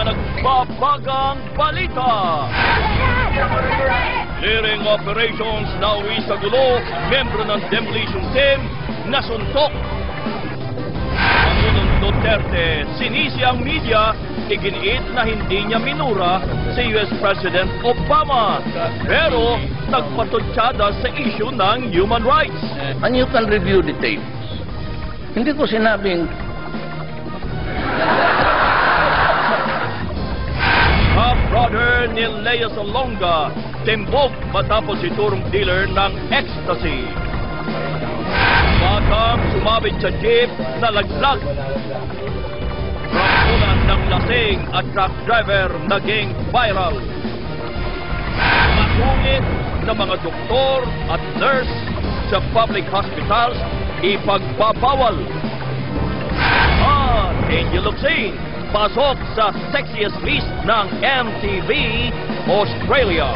nagbabagang balita. Clearing operations na uwi sa gulo, membro ng demolition team nasuntok. Pangulong Duterte, sinisi ang media, iginiit na hindi niya minura si US President Obama. Pero nagpatutsyada sa issue ng human rights. And you can review the tapes. Hindi ko sinabing Brother ni Lea Salonga, timbog matapos iturong dealer ng ecstasy. Batang sumabit sa jeep na laglag. Rampulan ng lasing at truck driver naging viral. Matungit ng mga doktor at nurse sa public hospitals ipagbabawal. Angel Locsin, pasok sa sexiest list ng MTV Australia.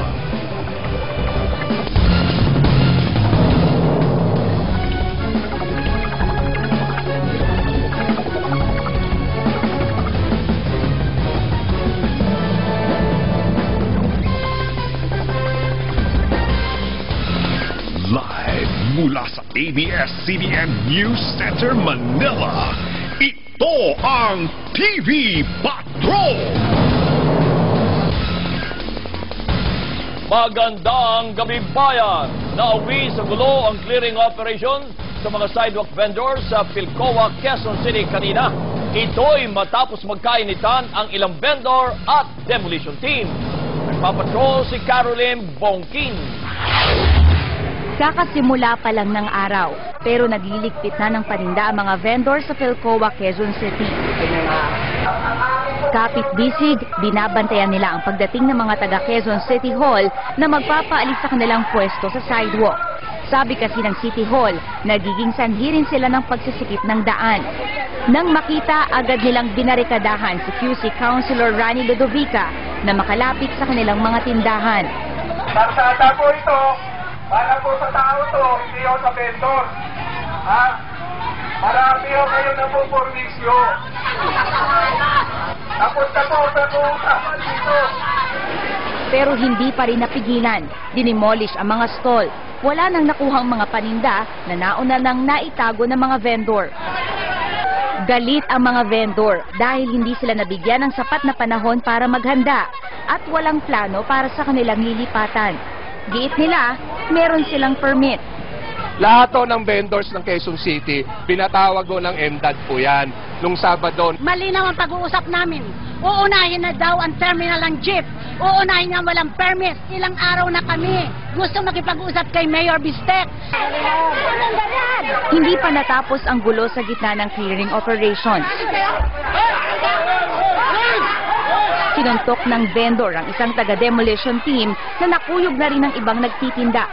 Live mula sa ABS-CBN News Center, Manila. Ito ang TV Patrol! Magandang gabi bayan! Nauwi sa gulo ang clearing operations sa mga sidewalk vendors sa Philcoa, Quezon City kanina. Ito'y matapos magkainitan ang ilang vendor at demolition team. Nagpapatrol si Caroline Bongkin. Kakasimula pa lang ng araw, pero nagliligpit na ng paninda ang mga vendor sa Philcoa, Quezon City. Kapit-bisig, binabantayan nila ang pagdating ng mga taga Quezon City Hall na magpapaalis sa kanilang pwesto sa sidewalk. Sabi kasi ng City Hall, nagiging sanhi rin sila ng pagsisikip ng daan. Nang makita, agad nilang binarikadahan si QC Councilor Rani Ludovica na makalapit sa kanilang mga tindahan. Parsada po ito, para po sa tao to, hindi ho sa vendor. Ha? Marami ho kayo na po pormisyo. Tapos na po sa usapan dito. Pero hindi pa rin napigilan. Dinimolish ang mga stall. Wala nang nakuhang mga paninda na nauna nang naitago ng mga vendor. Galit ang mga vendor dahil hindi sila nabigyan ng sapat na panahon para maghanda at walang plano para sa kanilang lilipatan. Giit nila, meron silang permit. Lahat ng vendors ng Quezon City, pinatawag ng MDAD po yan. Nung Sabado. Malinaw ang pag-uusap namin. Uunahin na daw ang terminal ng jeep. Uunahin na walang permit. Ilang araw na kami. Gusto makipag-usap kay Mayor Bistek. Hindi pa natapos ang gulo sa gitna ng clearing operations. Sinuntok ng vendor ang isang taga-demolition team na nakuyog na rin ng ibang nagtitinda.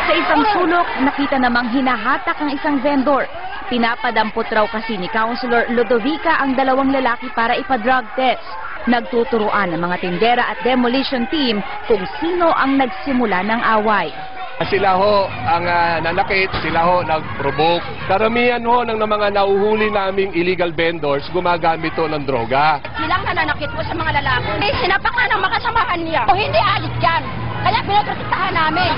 Sa isang sulok, nakita namang hinahatak ang isang vendor. Pinapadampot raw kasi ni Councilor Ludovica ang dalawang lalaki para ipa-drug test. Nagtuturuan ng mga tindera at demolition team kung sino ang nagsimula ng away. Sila ho ang nanakit, sila ho nag-provoke. Karamihan ho ng mga nauhuli naming illegal vendors gumagamit ho ng droga. Silang nananakit po sa mga lalaki. Sinapak na ng makasamahan niya. O hindi alis yan. Kaya pinaprotektahan namin.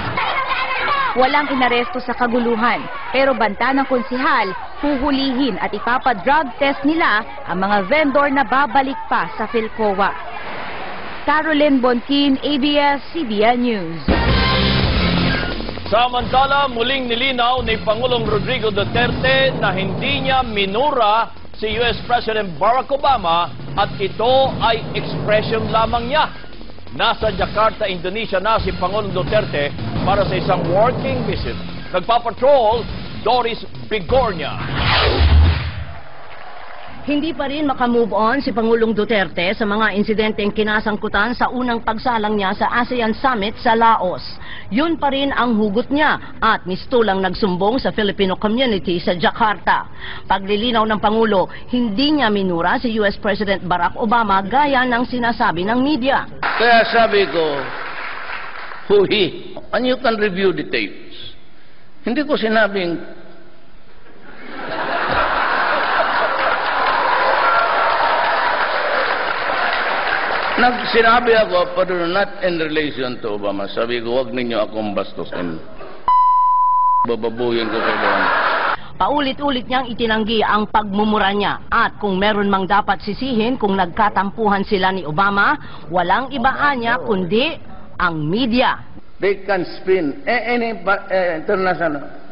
Walang inaresto sa kaguluhan, pero banta ng konsihal, huhulihin at ipapa-drug test nila ang mga vendor na babalik pa sa Philcoa. Caroline Bongkin, ABS-CBN News. Samantala, muling nilinaw ni Pangulong Rodrigo Duterte na hindi niya minura si US President Barack Obama at ito ay expression lamang niya. Nasa Jakarta, Indonesia na si Pangulong Duterte para sa isang working visit. Nagpapatrol, Doris Bigornia. Hindi pa rin makamove on si Pangulong Duterte sa mga insidenteng kinasangkutan sa unang pagsalang niya sa ASEAN Summit sa Laos. Yun pa rin ang hugot niya at mistulang nagsumbong sa Filipino community sa Jakarta. Paglilinaw ng Pangulo, hindi niya minura si US President Barack Obama gaya ng sinasabi ng media. Kaya sabi ko, huhi, and you can review the tapes. Hindi ko sinabing, Sinabi ako, pero not in relation to Obama. Sabi ko, huwag ninyo akong bastusin. Bababuhin ko kayo doon. Paulit-ulit niyang itinanggi ang pagmumura niya at kung meron mang dapat sisihin kung nagkatampuhan sila ni Obama, walang ibaan niya kundi ang media. They can spin any international.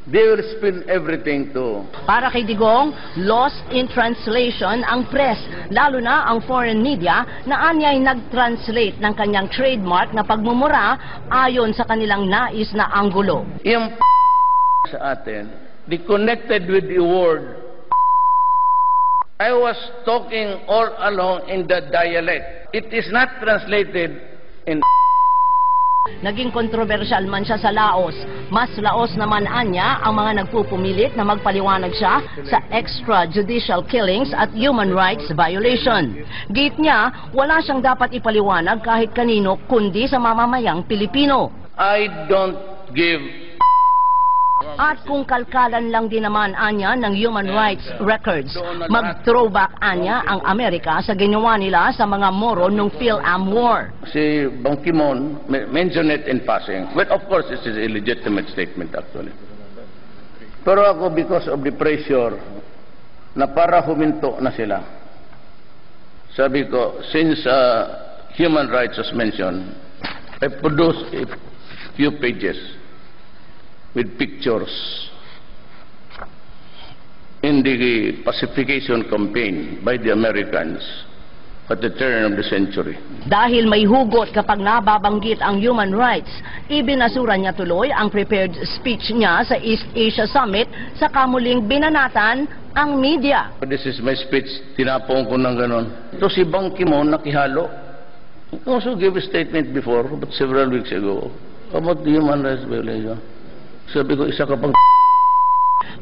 They will spin everything to. Para kay Digong, lost in translation ang press, lalo na ang foreign media na anya'y nag-translate ng kanyang trademark na pagmumura ayon sa kanilang nais na anggulo. Yung sa atin, they connected with the word. I was talking all along in the dialect. It is not translated in. Naging kontrobersyal man siya sa Laos. Mas Laos naman anya ang mga nagpupumilit na magpaliwanag siya sa extrajudicial killings at human rights violation. Gate niya, wala siyang dapat ipaliwanag kahit kanino kundi sa mamamayang Pilipino. I don't give. At kung kalkalan lang din naman anya ng human rights records, mag-throwback anya ang Amerika sa ginawa nila sa mga Moro nung Phil-Am War. Si Ban Ki-moon mentioned it in passing. But of course, this is a legitimate statement actually. Pero ako, because of the pressure na para huminto na sila, sabi ko, since human rights was mentioned, I produced a few pages with pictures in the pacification campaign by the Americans at the turn of the century. Dahil may hugot kapag nababanggit ang human rights, ibinasura niya tuloy ang prepared speech niya sa East Asia Summit sa kamuling binanatan ang media. This is my speech, tinapong ko ng ganon. Ito si Ban Ki-moon nakihalo. He also gave a statement before, but several weeks ago, about the human rights violation. Sabi ko, isa ka pang.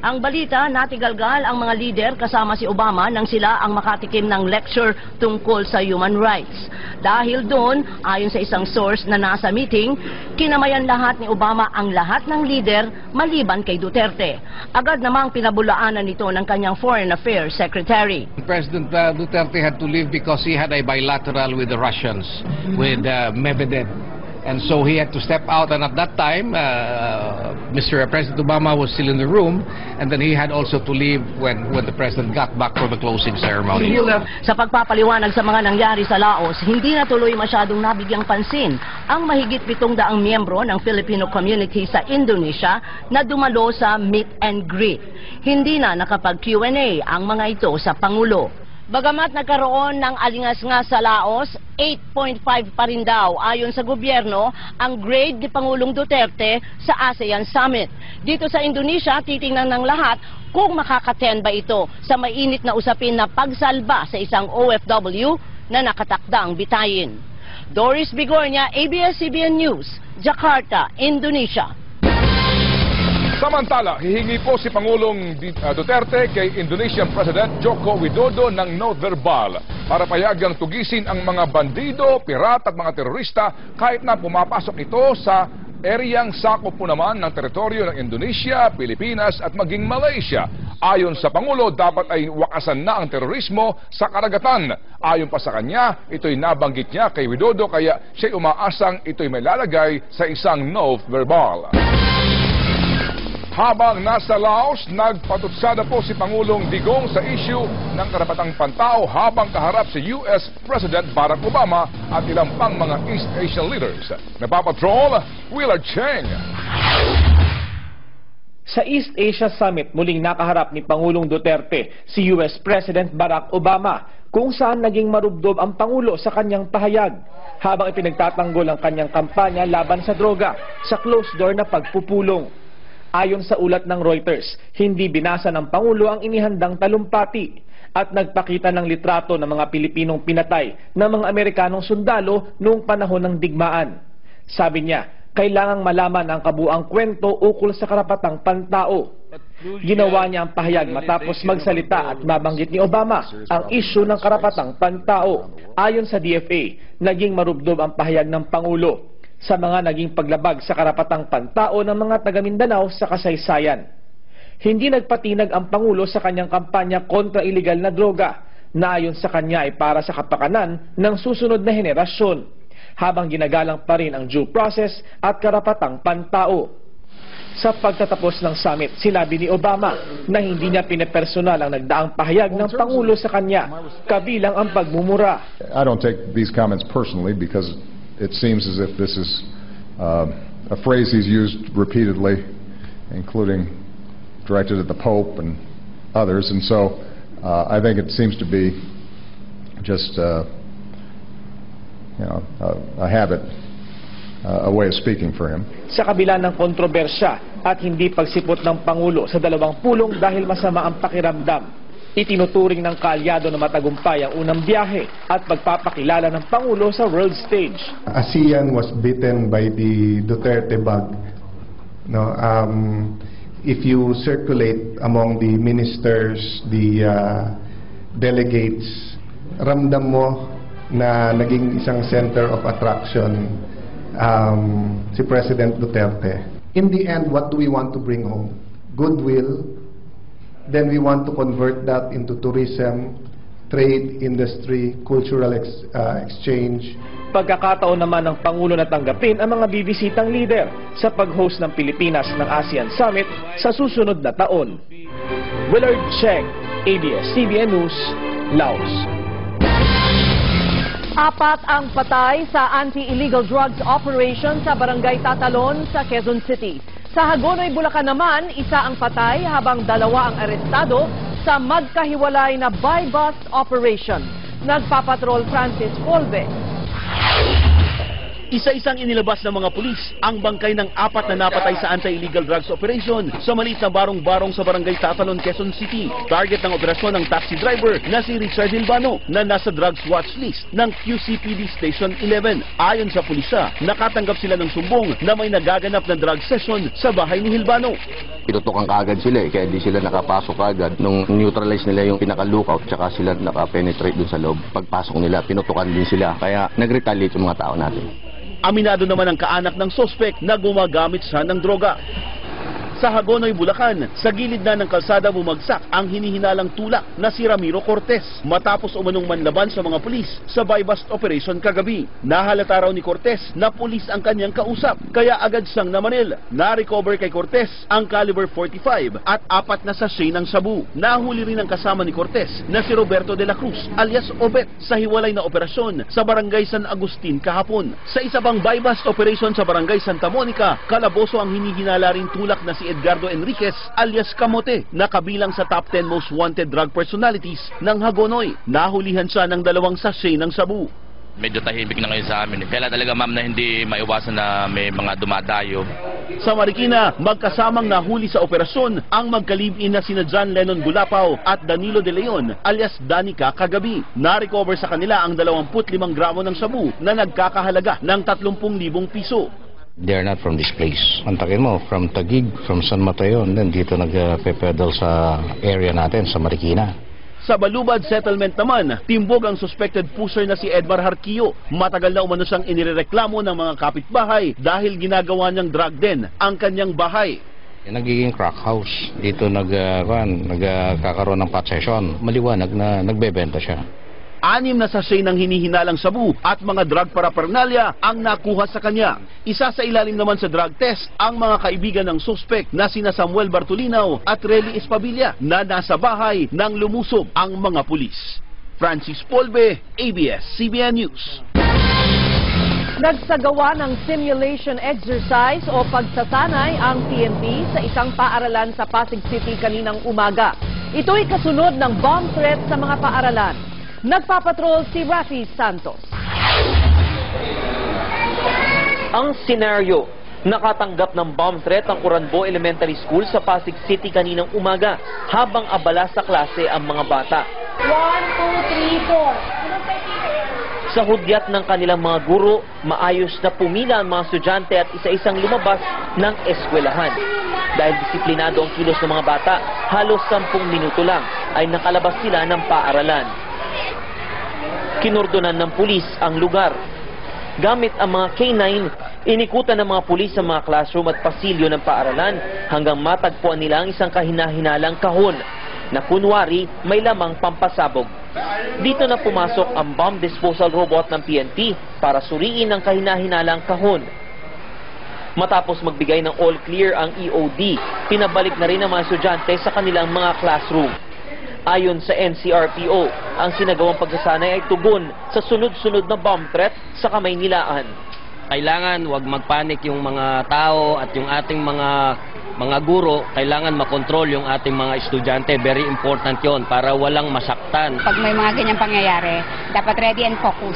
Ang balita, natigalgal ang mga lider kasama si Obama nang sila ang makatikim ng lecture tungkol sa human rights. Dahil doon, ayon sa isang source na nasa meeting, kinamayan lahat ni Obama ang lahat ng lider maliban kay Duterte. Agad namang pinabulaanan nito ng kanyang Foreign Affairs Secretary. President Duterte had to leave because he had a bilateral with the Russians, with Medvedev. And so he had to step out, and at that time, Mr. President Obama was still in the room, and then he had also to leave when the President got back for the closing ceremony. Sa pagpapaliwanag sa mga nangyari sa Laos, hindi na tuloy masyadong nabigyang pansin ang mahigit 700 miyembro ng Filipino community sa Indonesia na dumalo sa meet and greet. Hindi na nakapag-Q&A ang mga ito sa Pangulo. Bagamat nagkaroon ng alingas-ngas sa Laos, 8.5 pa rin daw ayon sa gobyerno ang grade ni Pangulong Duterte sa ASEAN Summit. Dito sa Indonesia, titingnan ng lahat kung makakaten ba ito sa mainit na usapin na pagsalba sa isang OFW na nakatakdang bitayin. Doris Bigornia, ABS-CBN News, Jakarta, Indonesia. Samantala, hihingi po si Pangulong Duterte kay Indonesian President Joko Widodo ng note verbal para payagang tugisin ang mga bandido, pirat at mga terorista kahit na pumapasok ito sa ereyang sakop po naman ng teritoryo ng Indonesia, Pilipinas at maging Malaysia. Ayon sa Pangulo, dapat ay wakasan na ang terorismo sa karagatan. Ayon pa sa kanya, ito'y nabanggit niya kay Widodo kaya siya'y umaasang ito'y may lalagay sa isang note verbal. Habang nasa Laos, nagpatutsada po si Pangulong Digong sa issue ng karapatang pantao habang kaharap si US President Barack Obama at ilang pang mga East Asian leaders. Nagpapatrol, Willard Cheng. Sa East Asia Summit, muling nakaharap ni Pangulong Duterte si US President Barack Obama kung saan naging marubdob ang Pangulo sa kanyang pahayag habang ipinagtatanggol ang kanyang kampanya laban sa droga sa closed-door na pagpupulong. Ayon sa ulat ng Reuters, hindi binasa ng Pangulo ang inihandang talumpati at nagpakita ng litrato ng mga Pilipinong pinatay ng mga Amerikanong sundalo noong panahon ng digmaan. Sabi niya, kailangang malaman ang kabuang kwento ukol sa karapatang pantao. Ginawa niya ang pahayag matapos magsalita at mabanggit ni Obama ang isyu ng karapatang pantao. Ayon sa DFA, naging marubdob ang pahayag ng Pangulo sa mga naging paglabag sa karapatang pantao ng mga taga Mindanao sa kasaysayan. Hindi nagpatinag ang Pangulo sa kanyang kampanya kontra iligal na droga na ayon sa kanya ay para sa kapakanan ng susunod na henerasyon, habang ginagalang pa rin ang due process at karapatang pantao. Sa pagtatapos ng summit, sinabi ni Obama na hindi niya pinepersonal ang nagdaang pahayag ng Pangulo sa kanya, kabilang ang pagmumura. I don't take these comments personally because it seems as if this is a phrase he's used repeatedly, including directed at the Pope and others, and so I think it seems to be just a habit, a way of speaking for him. Sa kabila ng kontrobersya at hindi pagsipot ng Pangulo sa dalawang pulong dahil masama ang pakiramdam, itinuturing ng kaalyado na matagumpay ang unang biyahe at pagpapakilala ng Pangulo sa world stage. ASEAN was bitten by the Duterte bug. No, if you circulate among the ministers, the delegates, ramdam mo na naging isang center of attraction si President Duterte. In the end, what do we want to bring home? Goodwill. Then we want to convert that into tourism, trade, industry, cultural exchange. Pagkakataon naman ng Pangulo na tanggapin ang mga bibisitang leader sa pag-host ng Pilipinas ng ASEAN Summit sa susunod na taon. Willard Cheng, ABS-CBN News, Laos. 4 ang patay sa anti-illegal drugs operation sa Barangay Tatalon sa Quezon City. Sa Hagonoy, Bulacan naman, 1 ang patay habang 2 ang arestado sa magkahiwalay na buy-bust operation. Nagpapatrol Francis Colbe. Isa-isang inilabas ng mga pulis ang bangkay ng 4 na napatay sa anti-illegal drugs operation sa maliit na barong-barong sa Barangay Tatalon, Quezon City. Target ng operasyon ng taxi driver na si Richard Hilbano na nasa drugs watch list ng QCPD Station 11. Ayon sa pulisya, nakatanggap sila ng sumbong na may nagaganap na drug session sa bahay ni Hilbano. Pinutukan kaagad sila kaya di sila nakapasok kaagad. Nung neutralize nila yung pinaka-lookout tsaka sila nakapenetrate dun sa loob. Pagpasok nila, pinutukan din sila kaya nag-retaliate yung mga tao natin. Aminado naman ang kaanak ng sospek na gumagamit siya ng droga. Sa Hagonoy, Bulacan, sa gilid na ng kalsada bumagsak ang hinihinalang tulak na si Ramiro Cortez matapos umanong manlaban sa mga pulis sa buy-bust operation kagabi. Nahalata raw ni Cortez na pulis ang kanyang kausap kaya agad siyang namanil. Na-recover kay Cortez ang caliber 45 at 4 na sachet ng sabu. Nahuli rin ang kasama ni Cortez na si Roberto de la Cruz alias Obet sa hiwalay na operasyon sa Barangay San Agustin kahapon. Sa isa pang buy-bust operation sa Barangay Santa Monica, kalaboso ang hinihinala rin tulak na si Edgardo Enriquez alias Kamote na kabilang sa top 10 most wanted drug personalities ng Hagonoy. Nahulihan siya ng 2 sachet ng sabu. Medyo tahimik na ngayon sa amin. Kaya talaga ma'am na hindi maiwasan na may mga dumadayo. Sa Marikina, magkasamang nahuli sa operasyon ang magkalibin na sina John Lennon Gulapaw at Danilo De Leon alias Danica kagabi. Na-recover sa kanila ang 25 gramo ng sabu na nagkakahalaga ng 30,000 piso. They're not from this place. Antakin mo, from Taguig, from San Mateo, and then dito nagpe-pedal sa area natin, sa Marikina. Sa Balubad Settlement naman, timbog ang suspected pusher na si Edmar Harquillo. Matagal na umano siyang inireklamo ng mga kapitbahay dahil ginagawa niyang drug den ang kanyang bahay. Nagiging crack house. Dito nagkakaroon ng pot session. Maliwanag na nagbebenta siya. 6 na sachet ng hinihinalang sabu at mga drug paraphernalia ang nakuha sa kanya. Isa sa ilalim naman sa drug test ang mga kaibigan ng suspect na sina Samuel Bartolinaw at Relly Espabilia na nasa bahay nang lumusob ang mga pulis. Francis Polbe, ABS-CBN News. Nagsagawa ng simulation exercise o pagsasanay ang PNP sa isang paaralan sa Pasig City kaninang umaga. Ito'y kasunod ng bomb threat sa mga paaralan. Nagpapatrol si Rafi Santos. Ang senaryo, nakatanggap ng bomb threat ang Uranbo Elementary School sa Pasig City kaninang umaga habang abala sa klase ang mga bata. 1, 2, 3, 4. Sa hudyat ng kanilang mga guro, maayos na pumila ang mga estudyante at isa-isang lumabas ng eskwelahan. Dahil disiplinado ang kilos ng mga bata, halos 10 minuto lang ay nakalabas sila ng paaralan. Kinordonan ng pulis ang lugar. Gamit ang mga K9, inikutan ng mga pulis ang mga classroom at pasilyo ng paaralan hanggang matagpuan nila ang isang kahinahinalang kahon. na kunwari may lamang pampasabog. Dito na pumasok ang bomb disposal robot ng PNP para suriin ang kahina-hinalang kahon. Matapos magbigay ng all clear ang EOD, pinabalik na rin ang mga estudyante sa kanilang mga classroom. Ayon sa NCRPO, ang sinagawang pagsasanay ay tugon sa sunod-sunod na bomb threat sa Kamaynilaan. Kailangan wag magpanik yung mga tao at yung ating mga guro, kailangan makontrol yung ating mga estudyante. Very important yon para walang masaktan. Pag may mga ganyang pangyayari, dapat ready and focus.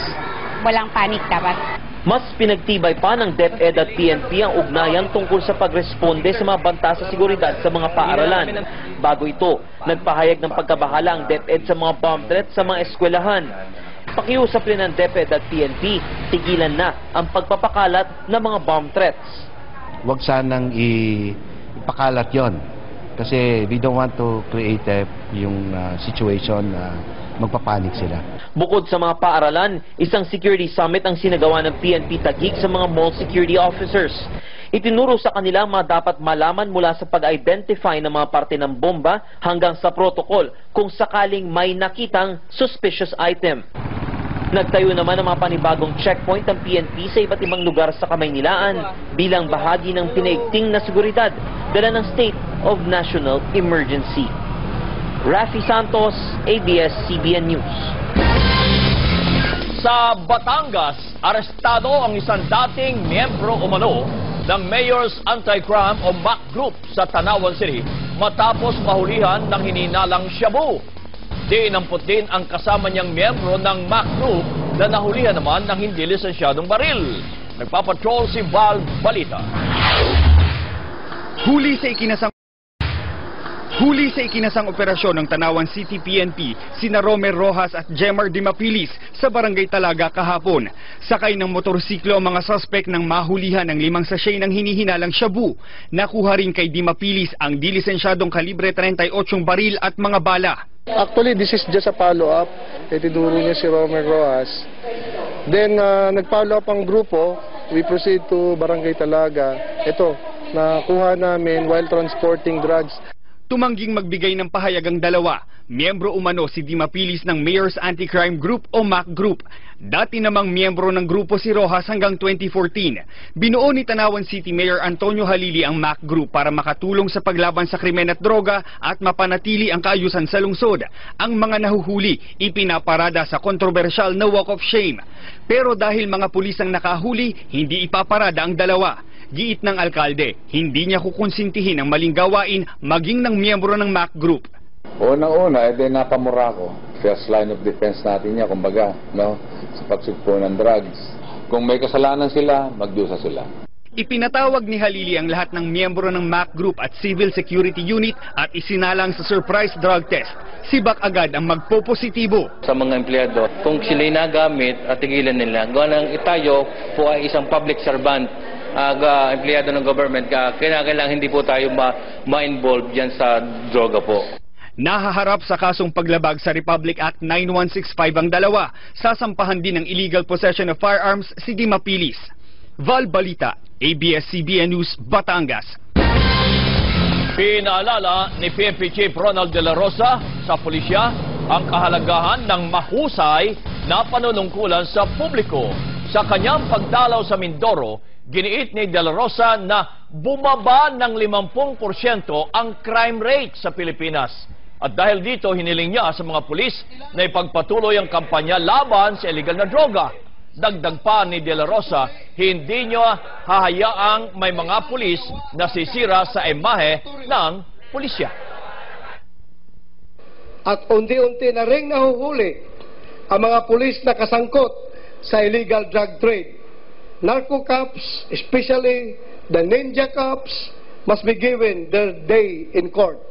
Walang panic dapat. Mas pinagtibay pa ng DepEd at PNP ang ugnayan tungkol sa pagresponde sa mga banta sa seguridad sa mga paaralan. Bago ito, nagpahayag ng pagkabahala ang DepEd sa mga bomb threats sa mga eskwelahan. Pakiusap rin ng DepEd at PNP, tigilan na ang pagpapakalat ng mga bomb threats. Huwag sanang ipakalat yon kasi we don't want to create yung situation na magpapanik sila. Bukod sa mga paaralan, isang security summit ang sinagawa ng PNP Taguig sa mga mall security officers. Itinuro sa kanila ang mga dapat malaman mula sa pag-identify ng mga parte ng bomba hanggang sa protocol kung sakaling may nakitang suspicious item. Nagtayo naman ang mga panibagong checkpoint ng PNP sa iba't ibang lugar sa Kamaynilaan bilang bahagi ng pinaigting na seguridad dala ng State of National Emergency. Rafi Santos, ABS-CBN News. Sa Batangas, arestado ang isang dating miyembro umano ng Mayor's Anti-Crime o MAC Group sa Tanawan City matapos mahulihan ng hininalang shabu. Dinampot din ang kasama niyang miyembro ng MAC Group na nahulihan naman ng hindi lisensyadong baril. Nagpapatrol si Val Balita. Huli sa ikinasang operasyon ng Tanawan City PNP, sina Romer Rojas at Jemar Dimapilis sa Barangay Talaga kahapon. Sakay ng motorsiklo ang mga suspect ng mahulihan ng 5 sachet ng hinihinalang shabu. Nakuha rin kay Dimapilis ang dilisensyadong kalibre 38 baril at mga bala. Actually, this is just a follow-up. Itinuro niya si Romer Rojas. Then, nag-follow up ang grupo. We proceed to Barangay Talaga. Ito, nakuha namin while transporting drugs. Tumangging magbigay ng pahayag ang dalawa. Miyembro umano si Dimapilis ng Mayor's Anti-Crime Group o MAC Group. Dati namang miyembro ng grupo si Rojas hanggang 2014. Binuo ni Tanawan City Mayor Antonio Halili ang MAC Group para makatulong sa paglaban sa krimen at droga at mapanatili ang kaayusan sa lungsod. Ang mga nahuhuli, ipinaparada sa kontrobersyal na walk of shame. Pero dahil mga pulis ang nakahuli, hindi ipaparada ang dalawa. Giit ng alkalde, hindi niya kukonsintihin ang maling gawain maging ng miyembro ng MAC Group. Unang-una, napamura ko. First line of defense natin niya, kumbaga, no? Sa pagsugpo ng drugs. Kung may kasalanan sila, magdusa sila. Ipinatawag ni Halili ang lahat ng miyembro ng MAC Group at Civil Security Unit at isinalang sa surprise drug test. Sibak agad ang magpopositibo. Sa mga empleyado, kung sila'y nagamit at tigilan nila, gawa ng itayo po ay isang public servant, empleyado ng government, kailangan hindi po tayo ma-involve dyan sa droga po. Nahaharap sa kasong paglabag sa Republic Act 9165 ang dalawa. Sasampahan din ng illegal possession of firearms si Dimapilis. Val Balita, ABS-CBN News, Batangas. Pinaalala ni PNP Chief Ronald De La Rosa sa pulisya ang kahalagahan ng mahusay na panunungkulan sa publiko. Sa kanyang pagdalaw sa Mindoro, giniit ni De La Rosa na bumaba ng 50% ang crime rate sa Pilipinas. At dahil dito, hiniling niya sa mga pulis na ipagpatuloy ang kampanya laban sa illegal na droga. Dagdag pa ni De La Rosa, hindi niya hahayaang may mga pulis na sisira sa imahe ng pulisya. At unti-unti na ring nahuhuli ang mga pulis na kasangkot sa illegal drug trade. Narco cops, especially the ninja cops, must be given their day in court.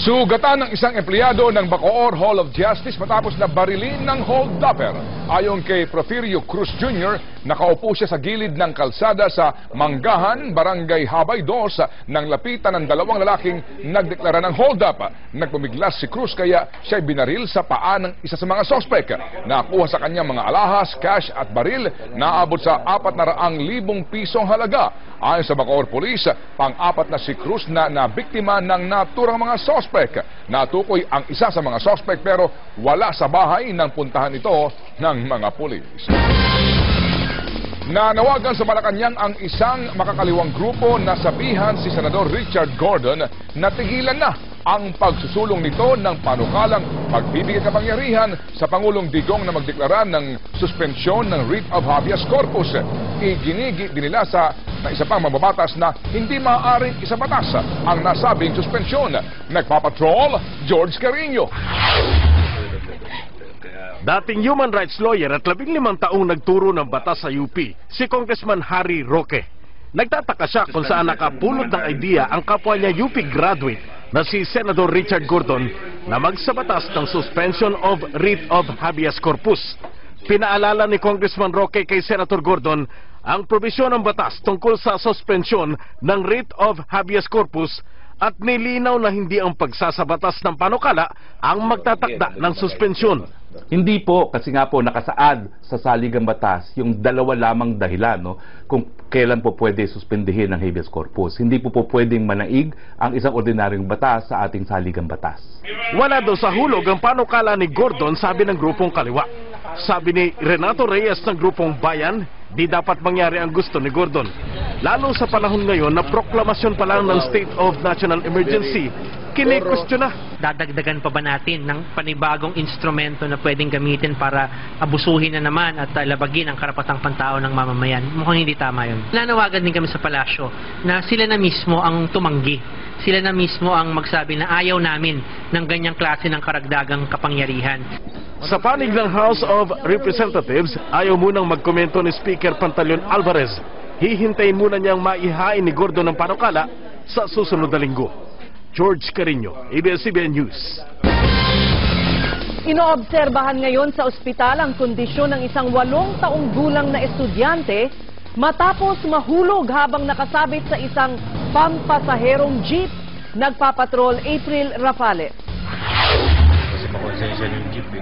Sugatan ng isang empleyado ng Bacoor Hall of Justice matapos na barilin ng hold-upper. Ayon kay Porfirio Cruz Jr., nakaupo siya sa gilid ng kalsada sa Manggahan, Barangay Habay 2 nang lapitan ng dalawang lalaking nagdeklara ng hold-up. Nagpumiglas si Cruz kaya siya'y binaril sa paa ng isa sa mga sospek. Nakuha sa kanya mga alahas, cash at baril na abot sa 400,000 pisong halaga. Ayon sa Bacoor Police, pang-apat na si Cruz na nabiktima ng naturang mga sospek. Natukoy ang isa sa mga sospek pero wala sa bahay nang puntahan ito ng mga pulis. Nanawagan sa Malacanang ang isang makakaliwang grupo na sabihan si Senador Richard Gordon na tigilan na ang pagsusulong nito ng panukalang pagbibigay kapangyarihan sa Pangulong Digong na magdeklara ng suspensyon ng writ of habeas corpus. Iginigi din nila sa isa pang mababatas na hindi maaaring isabatas ang nasabing suspensyon. Nagpapatrol, George Carino. Dating human rights lawyer at 15 taong nagturo ng batas sa UP, si Congressman Harry Roque. Nagtataka siya kung saan nakapulot ng idea ang kapwa niya UP graduate na si Senator Richard Gordon na magsabatas ng suspension of writ of habeas corpus. Pinaalala ni Congressman Roque kay Senator Gordon ang probisyon ng batas tungkol sa suspensyon ng writ of habeas corpus at nilinaw na hindi ang pagsasabatas ng panukala ang magtatakda ng suspensyon. Hindi po, kasi nga po nakasaad sa saligang batas yung dalawa lamang dahilan, no, kung kailan po pwede suspendihin ang habeas corpus. Hindi po pwedeng manaig ang isang ordinaryong batas sa ating saligang batas. Wala daw sa hulog ang panukala ni Gordon, sabi ng grupong kaliwa. Sabi ni Renato Reyes ng grupong Bayan, di dapat mangyari ang gusto ni Gordon. Lalo sa panahon ngayon na proklamasyon pa lang ng State of National Emergency, kine-question na. Dadagdagan pa ba natin ng panibagong instrumento na pwedeng gamitin para abusuhin na naman at labagin ang karapatang pantao ng mamamayan? Mukhang hindi tama yun. Nanawagan din kami sa palasyo na sila na mismo ang tumanggi. Sila na mismo ang magsabi na ayaw namin ng ganyang klase ng karagdagang kapangyarihan. Sa panig ng House of Representatives, ayaw munang magkomento ni Speaker Pantaleon Alvarez. Hihintayin muna niyang maihain ni Gordon ng panukala sa susunod na linggo. George Carino, ABS-CBN News. Inoobserbahan ngayon sa ospital ang kondisyon ng isang 8 taong gulang na estudyante matapos mahulog habang nakasabit sa isang pampasaherong jeep. Nagpapatrol April Rafales.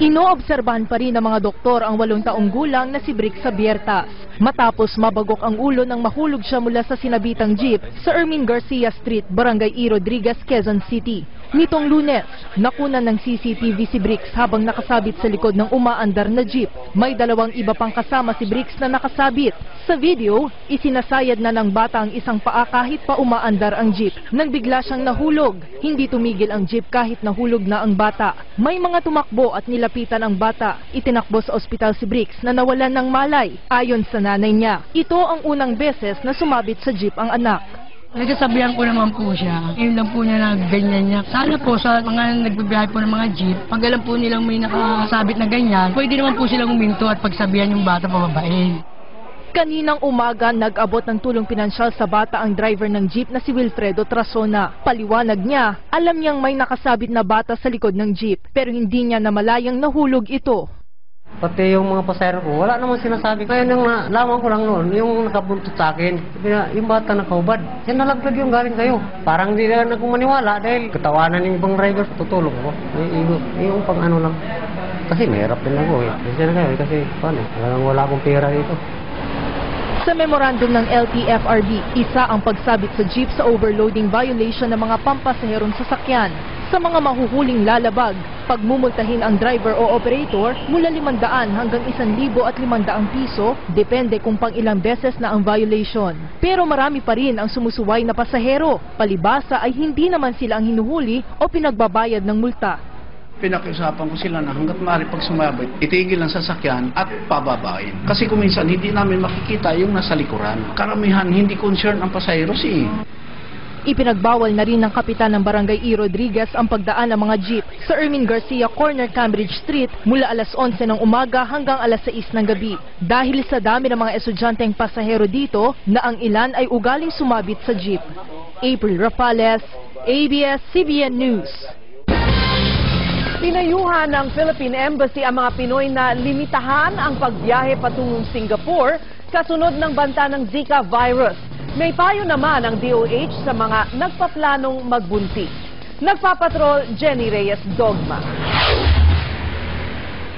Inoobserbahan pa rin ng mga doktor ang 8 taong gulang na si Brick Sabiertas. Matapos mabagok ang ulo nang mahulog siya mula sa sinabitang jeep sa Ermin Garcia Street, Barangay E. Rodriguez, Quezon City. Nitong Lunes, nakunan ng CCTV si Bricks habang nakasabit sa likod ng umaandar na jeep. May 2 iba pang kasama si Bricks na nakasabit. Sa video, isinasayad na ng bata ang isang paa kahit pa umaandar ang jeep. Nang bigla siyang nahulog, hindi tumigil ang jeep kahit nahulog na ang bata. May mga tumakbo at nilapitan ang bata. Itinakbo sa ospital si Bricks na nawalan ng malay. Ayon sa nanay niya, ito ang unang beses na sumabit sa jeep ang anak. Nagsasabihan ko naman po siya. Yun lang po niya na ganyan niya. Sana po sa mga nagbibiyahe po ng mga jeep, pag alam po nilang may nakasabit na ganyan, pwede naman po silang huminto at pagsabihan yung bata pababain. Kaninang umaga, nag-abot ng tulong pinansyal sa bata ang driver ng jeep na si Wilfredo Trasona. Paliwanag niya, alam niyang may nakasabit na bata sa likod ng jeep, pero hindi niya namalayang nahulog ito. Pati yung mga pasahero ko, wala namang sinasabi. Kaya nang nalaman ko lang noon, yung nakabuntot sa akin, yung bata nakahubad. Yan nalaglag yung galing kayo. Parang hindi na akong maniwala dahil katawanan yung ibang driver, tutulong ko. Yung pang ano lang. Kasi mahirap din ako eh. Kasi paano, wala akong pera dito. Sa memorandum ng LTFRB, isa ang pagsabit sa jeep sa overloading violation ng mga pampasaherong sasakyan. Sa mga mahuhuling lalabag, pagmumultahin ang driver o operator mula 500 hanggang 1,500 piso, depende kung pang ilang beses na ang violation. Pero marami pa rin ang sumusuway na pasahero. Palibasa ay hindi naman sila ang hinuhuli o pinagbabayad ng multa. Pinakiusapan ko sila na hanggat maaari pag sumabit, itigil ang sasakyan at pababain. Kasi kung minsan hindi namin makikita yung nasa likuran. Karamihan hindi concern ang pasahero Ipinagbawal na rin ng kapitan ng Barangay E. Rodriguez ang pagdaan ng mga jeep sa Ermin Garcia Corner, Cambridge Street mula alas 11 ng umaga hanggang alas 6 ng gabi. Dahil sa dami ng mga estudyanteng pasahero dito na ang ilan ay ugaling sumabit sa jeep. April Rafales, ABS-CBN News. Pinayuhan ng Philippine Embassy ang mga Pinoy na limitahan ang pagbiyahe patungong Singapore kasunod ng banta ng Zika virus. May payo naman ang DOH sa mga nagpaplanong magbuntis. Nagpapatrol, Jenny Reyes, Dogma.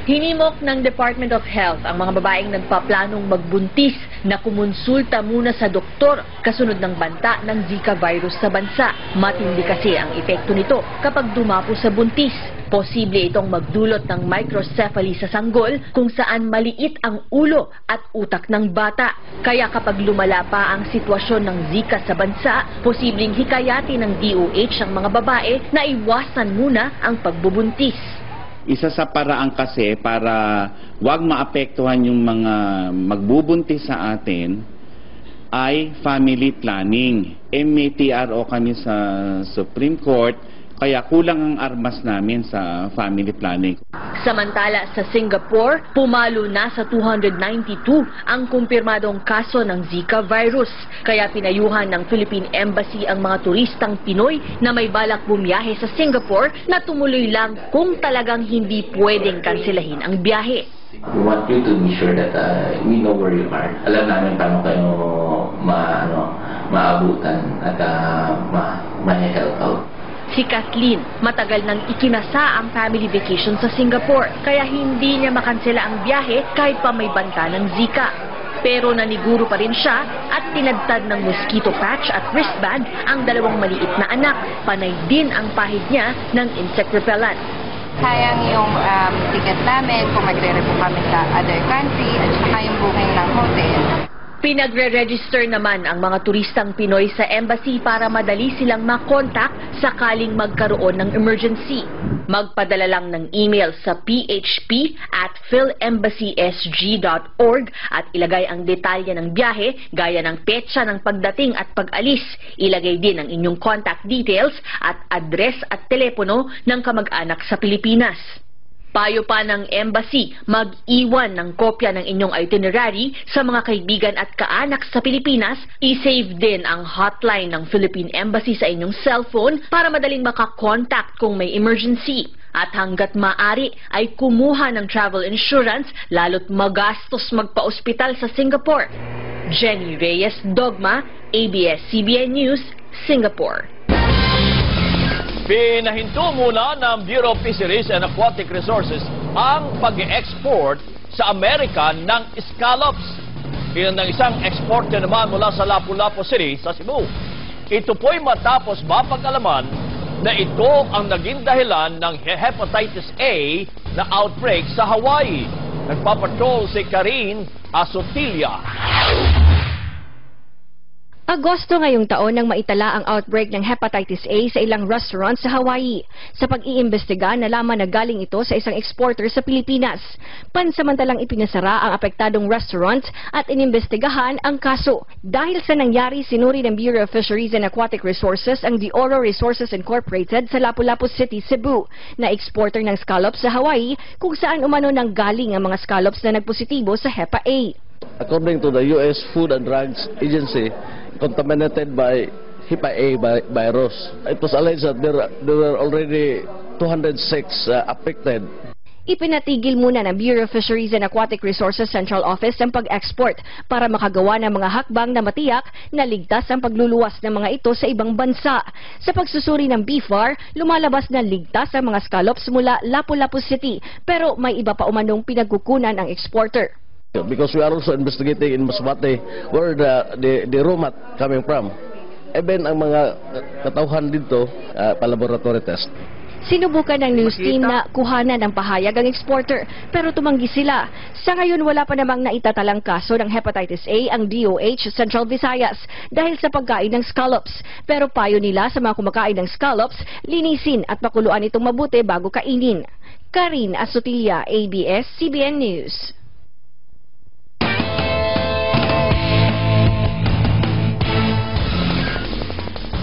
Hinimok ng Department of Health ang mga babaeng nagpaplanong magbuntis na kumonsulta muna sa doktor kasunod ng banta ng Zika virus sa bansa. Matindi kasi ang epekto nito kapag dumapo sa buntis. Posible itong magdulot ng microcephaly sa sanggol kung saan maliit ang ulo at utak ng bata. Kaya kapag lumala pa ang sitwasyon ng Zika sa bansa, posibleng hikayatin ng DOH ang mga babae na iwasan muna ang pagbubuntis. Isa sa paraan kasi para wag maapektuhan yung mga magbubuntis sa atin ay family planning. May TRO kami sa Supreme Court, kaya kulang ang armas namin sa family planning. Samantala sa Singapore, pumalo na sa 292 ang kumpirmadong kaso ng Zika virus. Kaya pinayuhan ng Philippine Embassy ang mga turistang Pinoy na may balak bumiyahe sa Singapore na tumuloy lang kung talagang hindi pwedeng kanselahin ang biyahe. We want you to be sure that we know where you are. Alam namin paano kayo maabutan at ma-help out. Si Kathleen, matagal nang ikinasa ang family vacation sa Singapore, kaya hindi niya makansela ang biyahe kahit pa may banta ng Zika. Pero naniguro pa rin siya at tinadtad ng mosquito patch at wristband ang dalawang maliit na anak. Panay din ang pahid niya ng insect repellent. Sayang yung ticket namin kung magre-rebook kami sa other country at saka yung booking ng hotel. Pinagre-register naman ang mga turistang Pinoy sa embassy para madali silang makontak sakaling magkaroon ng emergency. Magpadala lang ng email sa php@philembassysg.org at ilagay ang detalye ng biyahe gaya ng petsa ng pagdating at pag-alis. Ilagay din ang inyong contact details at address at telepono ng kamag-anak sa Pilipinas. Payo pa ng embassy, mag-iwan ng kopya ng inyong itinerary sa mga kaibigan at kaanak sa Pilipinas. I-save din ang hotline ng Philippine Embassy sa inyong cellphone para madaling makakontakt kung may emergency. At hanggat maaari ay kumuha ng travel insurance lalo't magastos magpa-ospital sa Singapore. Jenny Reyes, Dogma, ABS-CBN News, Singapore. Pinahinto muna ng Bureau of Fisheries and Aquatic Resources ang pag-export sa Amerika ng scallops. Iyon ng isang exporter naman mula sa Lapu-Lapu City sa Cebu. Ito po'y matapos mapag-alaman na ito ang naging dahilan ng hepatitis A na outbreak sa Hawaii. Nagpapatrol si Karin Asotilia. Agosto ngayong taon nang maitala ang outbreak ng hepatitis A sa ilang restaurant sa Hawaii. Sa pag-iimbestiga, nalaman na galing ito sa isang exporter sa Pilipinas. Pansamantalang ipinasara ang apektadong restaurant at inimbestigahan ang kaso. Dahil sa nangyari, sinuri ng Bureau of Fisheries and Aquatic Resources ang De Oro Resources Incorporated sa Lapu-Lapu City, Cebu, na exporter ng scallops sa Hawaii kung saan umano nang galing ang mga scallops na nagpositibo sa Hepa A. According to the U.S. Food and Drugs Agency, contaminated by Hepa A virus. It was alleged that there were already 206 affected. Ipinatigil muna ng Bureau of Fisheries and Aquatic Resources Central Office ang pag-export para makagawa ng mga hakbang na matiyak na ligtas ang pagluluwas ng mga ito sa ibang bansa. Sa pagsusuri ng BFAR, lumalabas na ligtas ang mga scallops mula Lapu-Lapu City, pero may iba pa umanong pinagkukunan ang exporter. Because we are also investigating in Masbate where the raw mat coming from. Even ang mga katauhan dito, pa-laboratory test. Sinubukan ng news team na kuhanan ng pahayag ang exporter, pero tumanggi sila. Sa ngayon, wala pa namang naitatalang kaso ng hepatitis A ang DOH Central Visayas dahil sa pagkain ng scallops. Pero payo nila sa mga kumakain ng scallops, linisin at pakuluan itong mabuti bago kainin. Karin Asotilia, ABS-CBN News.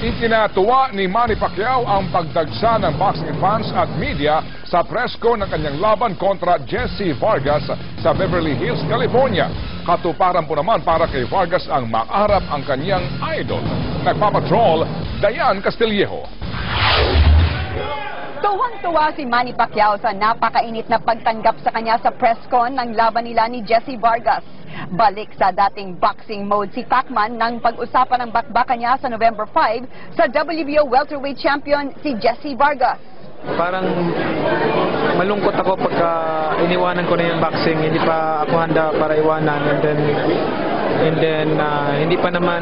Ikinatuwa ni Manny Pacquiao ang pagdagsa ng boxing fans at media sa presko ng kanyang laban kontra Jesse Vargas sa Beverly Hills, California. Katuparan po naman para kay Vargas ang maarap ang kanyang idol. Nagpapatrol, Dayan Castillejo. Tuwang-tuwa si Manny Pacquiao sa napakainit na pagtanggap sa kanya sa press con ng laban nila ni Jesse Vargas. Balik sa dating boxing mode si Pacman nang pag-usapan ng bakbakan niya sa November 5 sa WBO welterweight champion si Jesse Vargas. Parang malungkot ako pagka iniwanan ko na yung boxing, hindi pa ako handa para iwanan, and then hindi pa naman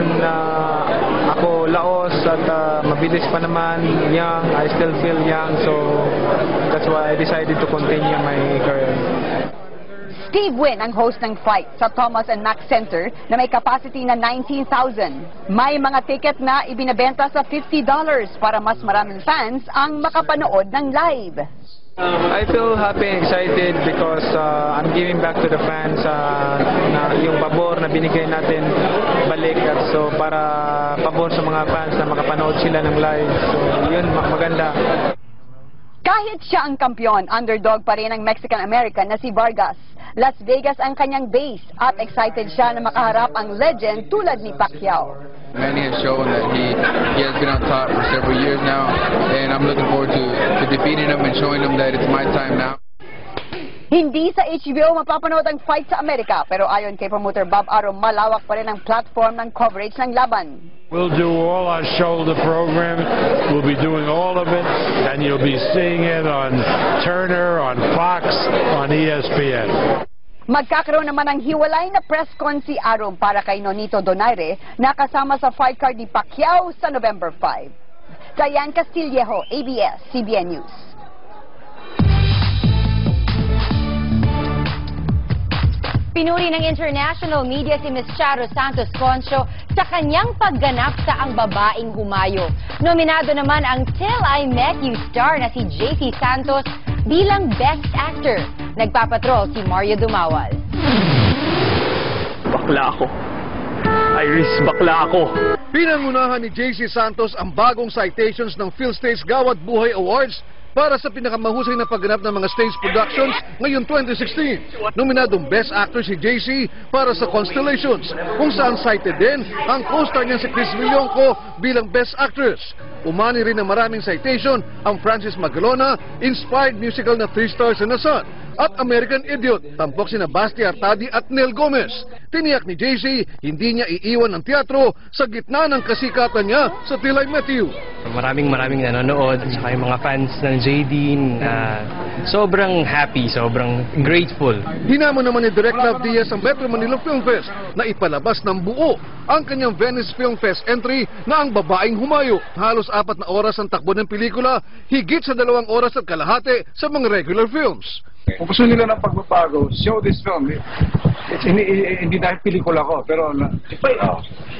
ako laos at mabilis pa naman, young, I still feel young, so that's why I decided to continue my career. Steve Wynn ang host ng fight sa Thomas and Mack Center na may capacity na 19,000. May mga ticket na ibinabenta sa $50 para mas maraming fans ang makapanood ng live. I feel happy and excited because I'm giving back to the fans na yung pabor na binigay natin balik, at so para pabor sa mga fans na makapanood sila ng live. So yun, maganda. Kahit siya ang kampiyon, underdog pa rin ang Mexican-American na si Vargas. Las Vegas ang kanyang base at excited siya na makaharap ang legend tulad ni Pacquiao. Manny has shown that he has been on top for several years now, and I'm looking forward to defeating him and showing him that it's my time now. Hindi sa HBO mapapanood ang fight sa Amerika, pero ayon kay promoter Bob Aro, malawak pa rin ang platform ng coverage ng laban. We'll do all our shoulder program. We'll be doing all of it, and you'll be seeing it on Turner, on Fox, on ESPN. Magkakaroon naman ng hiwalay na press con si Aro para kay Nonito Donaire na kasama sa fight card ni Pacquiao sa November 5. Diane Castillejo, ABS-CBN News. Pinuri ng international media si Ms. Charo Santos Concho sa kanyang pagganap sa Ang Babaeng Humayo. Nominado naman ang Till I Met You star na si JC Santos bilang Best Actor. Nagpapatrol si Mario Dumawal. Bakla ako. Iris, bakla ako. Pinangunahan ni JC Santos ang bagong citations ng PhilStage Gawad Buhay Awards para sa pinakamahusay na pagganap ng mga stage productions ngayong 2016. Nominadong Best Actor si JC para sa Constellations, kung saan cited din ang co-star niya si Chris Villonco bilang Best Actress. Umani rin ng maraming citation ang Francis Magalona, inspired musical na 3 Stars in the Sun, at American Idiot, tampok sina Basti Artadi at Nel Gomez. Tiniyak ni JC, hindi niya iiwan ng teatro sa gitna ng kasikatan niya sa Till I Met You. Maraming nanonood, at saka yung mga fans ng JD, sobrang happy, sobrang grateful. Hinamon naman ni Direk Love Diaz ang Metro Manila Film Fest na ipalabas ng buo ang kanyang Venice Film Fest entry na Ang Babaeng Humayo. Halos 4 na oras ang takbo ng pelikula, higit sa 2 oras at kalahati sa mga regular films. Kung gusto nila ng pagbabago, show this film. Hindi dahil pelikula ko, pero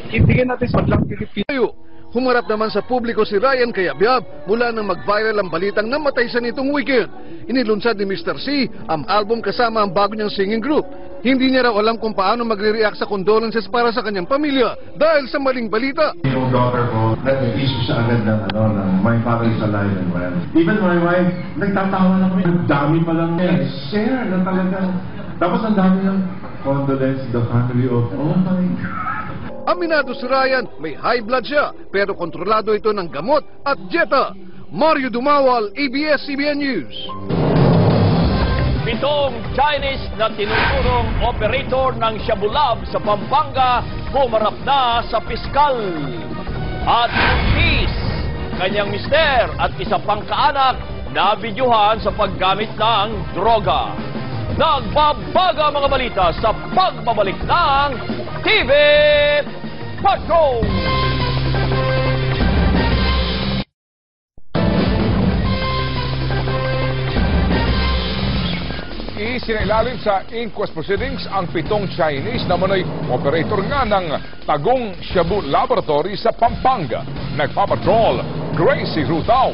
ibigyan natin sa lang Pilipino. Humarap naman sa publiko si Ryan Cayabyab mula nang mag-viral ang balitang namatay siya nitong weekend. Inilunsad ni Mr. C ang album kasama ang bago niyang singing group. Hindi niya raw alam kung paano magre-react sa condolences para sa kanyang pamilya dahil sa maling balita. Yung daughter ko, nag-issue siya agad ng my father is alive and well. Even my wife, nagtatawa na kami. Ang dami pa lang share na talaga. Tapos ang dami ng condolence the family of, oh my God. Aminado si Ryan, may high blood siya, pero kontrolado ito ng gamot at dieta. Mario Dumawal, ABS-CBN News. 7 Chinese na tinuturong operator ng Shabu Lab sa Pampanga humarap na sa piskal. At buntis, kanyang mister at isa pang kaanak na bidyuhan sa paggamit ng droga. Nagbabaga mga balita sa pagbabalik ng TV Patrol! Isinailalim sa inquest proceedings ang 7 Chinese na manoy operator nga ng Tagong Shabu Laboratory sa Pampanga. Nagpapatrol, Gracie Rutao.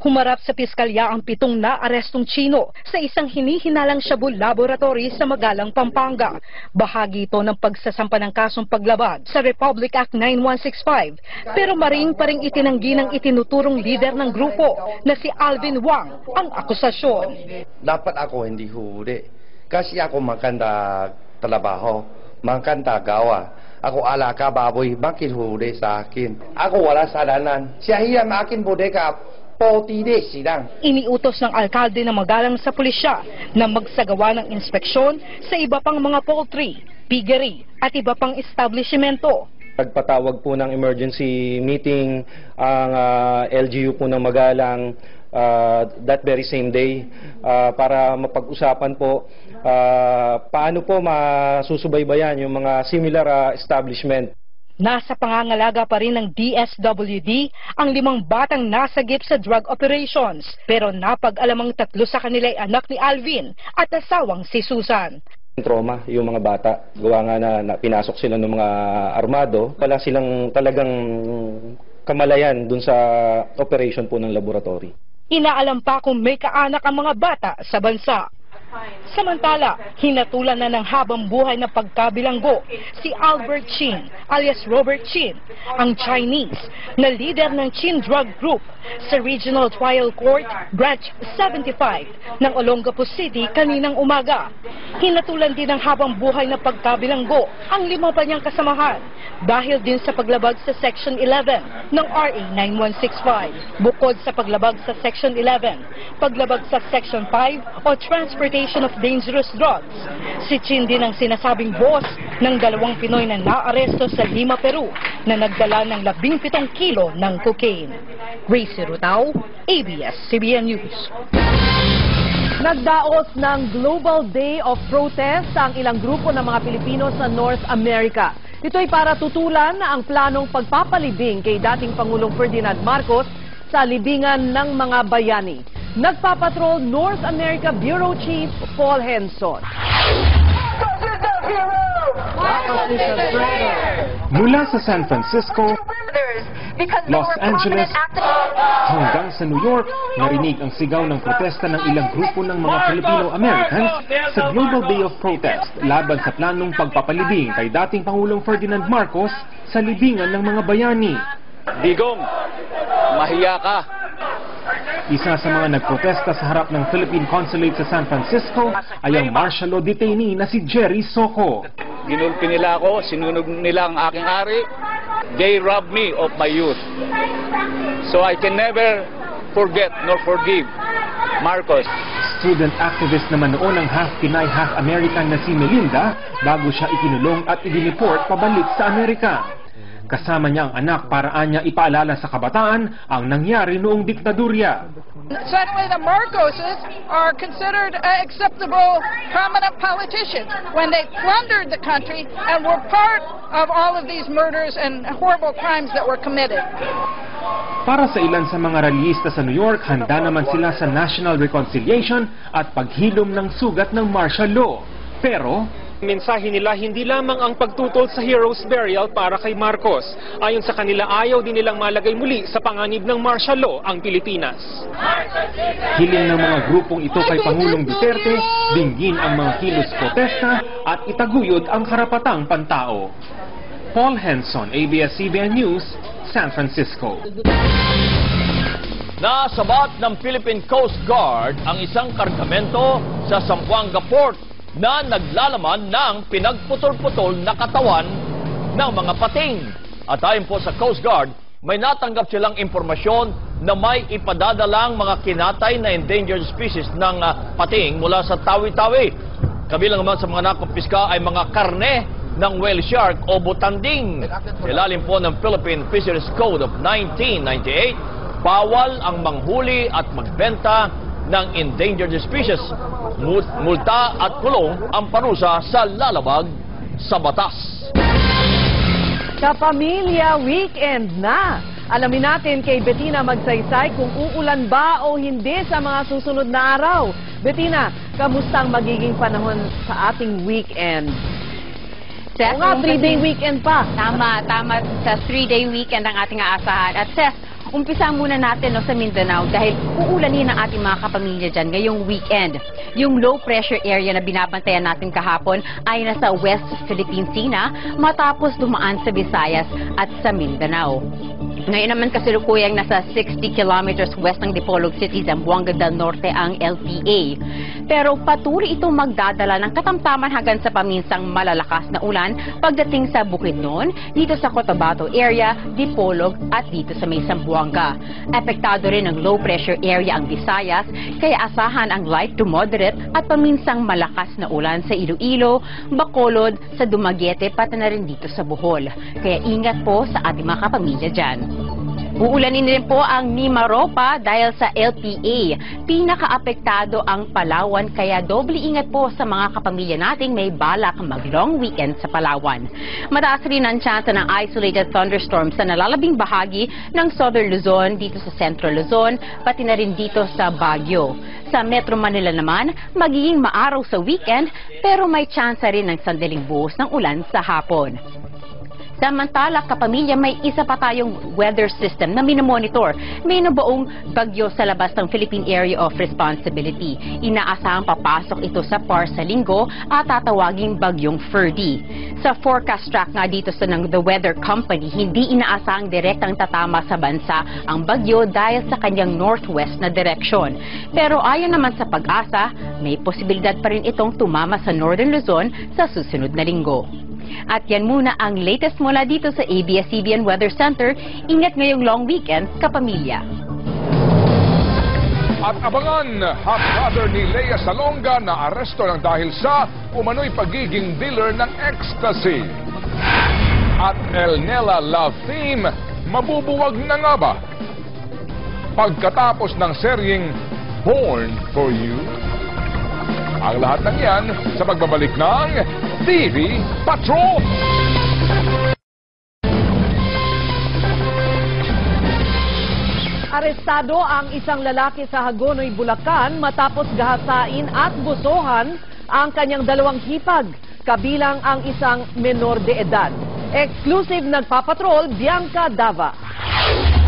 Humarap sa piskalya ang 7 na-arestong Chino sa isang hinihinalang Shabu Laboratory sa Magalang, Pampanga. Bahagi ito ng pagsasampa ng kasong paglabag sa Republic Act 9165. Pero maring paring itinanggi ng itinuturong leader ng grupo na si Alvin Wang ang akusasyon. Dapat ako hindi huli kasi ako maganda trabaho, maganda gawa. ako alaga baboy, bakit huli sa akin? Ako wala sadanan. Siya hiyam akin bodega, 40 days lang. Iniutos ng alkalde na magalang sa pulisya na magsagawa ng inspeksyon sa iba pang mga poultry, piggery at iba pang establishmento. Nagpatawag po ng emergency meeting ang LGU po ng Magalang that very same day para mapag-usapan po paano po masusubaybayan yung mga similar establishment. Nasa pangangalaga pa rin ng DSWD ang 5 batang nasagip sa drug operations, pero napag-alamang 3 sa kanila ay anak ni Alvin at asawang si Susan. Trauma yung mga bata, gawa nga na pinasok sila ng mga armado, wala silang talagang kamalayan dun sa operation po ng laboratory. Inaalam pa kung may kaanak ang mga bata sa bansa. Samantala, hinatulan na ng habang buhay na pagkabilanggo si Albert Chin alias Robert Chin, ang Chinese na leader ng Chin Drug Group sa Regional Trial Court Branch 75 ng Olongapo City kaninang umaga. Hinatulan din ng habang buhay na pagkabilanggo ang 5 pa niyang kasamahan dahil din sa paglabag sa Section 11 ng RA 9165. Bukod sa paglabag sa Section 11, paglabag sa Section 5 o Transportation of Dangerous Drugs. Si Chin din ang sinasabing boss ng 2 Pinoy na naaresto sa Lima, Peru na nagdala ng 17 kilo ng cocaine. Gracie Rutao, ABS-CBN News. Nagdaos ng Global Day of Protest ang ilang grupo ng mga Pilipino sa North America. Ito'y para tutulan ang planong pagpapalibing kay dating Pangulong Ferdinand Marcos sa libingan ng mga bayani. Nagpapatrol North America Bureau Chief Paul Henson. Mula sa San Francisco, Los Angeles, hanggang sa New York, narinig ang sigaw ng protesta ng ilang grupo ng mga Filipino-Americans sa Global Day of Protest laban sa planong pagpapalibing kay dating Pangulong Ferdinand Marcos sa libingan ng mga bayani. Digong, mahiya ka. Isa sa mga nagprotesta sa harap ng Philippine Consulate sa San Francisco ay ang martial law detainee na si Jerry Soco. Ginulpi nila ako, sinunog nila ang aking ari. They robbed me of my youth. So I can never forget nor forgive Marcos. Student activist naman noon ang half Pinay, half American na si Melinda bago siya ikinulong at i-deport pabalik sa Amerika. Kasama niya ang anak para anya ipaalala sa kabataan ang nangyari noong diktadurya. Suddenly the Marcoses are considered acceptable prominent politicians when they plundered the country and were part of all of these murders and horrible crimes that were committed. Para sa ilan sa mga rallyista sa New York, handa naman sila sa National Reconciliation at paghilom ng sugat ng martial law. Pero mensahe nila hindi lamang ang pagtutol sa hero's burial para kay Marcos. Ayon sa kanila, ayaw din nilang malagay muli sa panganib ng martial law ang Pilipinas. Hiling ng mga grupong ito kay Pangulong Duterte, dinggin ang mga kilos protesta at itaguyod ang karapatang pantao. Paul Henson, ABS-CBN News, San Francisco. Nasabat ng Philippine Coast Guard ang isang kargamento sa Zamboanga Port na naglalaman ng pinagputol-putol na katawan ng mga pating. At ayon po sa Coast Guard, may natanggap silang impormasyon na may ipadadalang mga kinatay na endangered species ng pating mula sa Tawi-Tawi. Kabilang naman sa mga nakumpiska ay mga karne ng whale shark o butanding. Ilalim po ng Philippine Fisheries Code of 1998, bawal ang manghuli at magbenta ng endangered species. Multa at kulong ang parusa sa lalabag sa batas. Kapamilya weekend na. Alamin natin kay Bettina Magsaysay kung uulan ba o hindi sa mga susunod na araw. Bettina, kamusta ang magiging panahon sa ating weekend? Seth, 3-day weekend pa. Tama. Sa 3-day weekend ang ating aasahan. At Seth, Umpisa muna natin sa Mindanao dahil uulanin ang ating mga kapamilya dyan ngayong weekend. Yung low pressure area na binabantayan natin kahapon ay nasa West Philippine Sea na matapos dumaan sa Visayas at sa Mindanao. Ngayon naman kasalukuyang nasa 60 kilometers west ng Dipolog City, Zamboanga del Norte ang LPA. Pero patuloy itong magdadala ng katamtaman hanggang sa paminsang malalakas na ulan pagdating sa Bukidnon, dito sa Cotabato area, Dipolog at dito sa may Zamboanga. Apektado rin ng low pressure area ang Visayas, kaya asahan ang light to moderate at paminsang malakas na ulan sa Iloilo, Bacolod, sa Dumaguete, pati na rin dito sa Bohol. Kaya ingat po sa ating mga kapamilya dyan. Uulanin din po ang Mimaropa dahil sa LPA. Pinakaapektado ang Palawan, kaya doble ingat po sa mga kapamilya nating may balak mag-long weekend sa Palawan. Mataas rin ang chance ng isolated thunderstorms sa nalalabing bahagi ng Southern Luzon, dito sa Central Luzon, pati na rin dito sa Baguio. Sa Metro Manila naman, magiging maaraw sa weekend, pero may chance rin ng sandaling buhos ng ulan sa hapon. Samantala, kapamilya, may isa pa tayong weather system na minomonitor. May nabuong bagyo sa labas ng Philippine Area of Responsibility. Inaasahang papasok ito sa PAR sa linggo at tatawaging bagyong Ferdy. Sa forecast track nga dito sa ng The Weather Company, hindi inaasahang direktang tatama sa bansa ang bagyo dahil sa kanyang northwest na direksyon. Pero ayon naman sa Pag-asa, may posibilidad pa rin itong tumama sa Northern Luzon sa susunod na linggo. At yan muna ang latest mula dito sa ABS-CBN Weather Center. Ingat ngayong long weekend, kapamilya. At abangan, half-brother ni Lea Salonga na aresto ng dahil sa umano'y pagiging dealer ng ecstasy. At Elnela Love Theme, mabubuwag na nga ba? Pagkatapos ng seryeng Born for You. Ang lahat ng yan sa pagbabalik ng TV Patrol! Arestado ang isang lalaki sa Hagonoy, Bulacan matapos gahasain at busohan ang kanyang dalawang hipag, kabilang ang isang menor de edad. Exclusive nagpapatrol, Bianca Dava.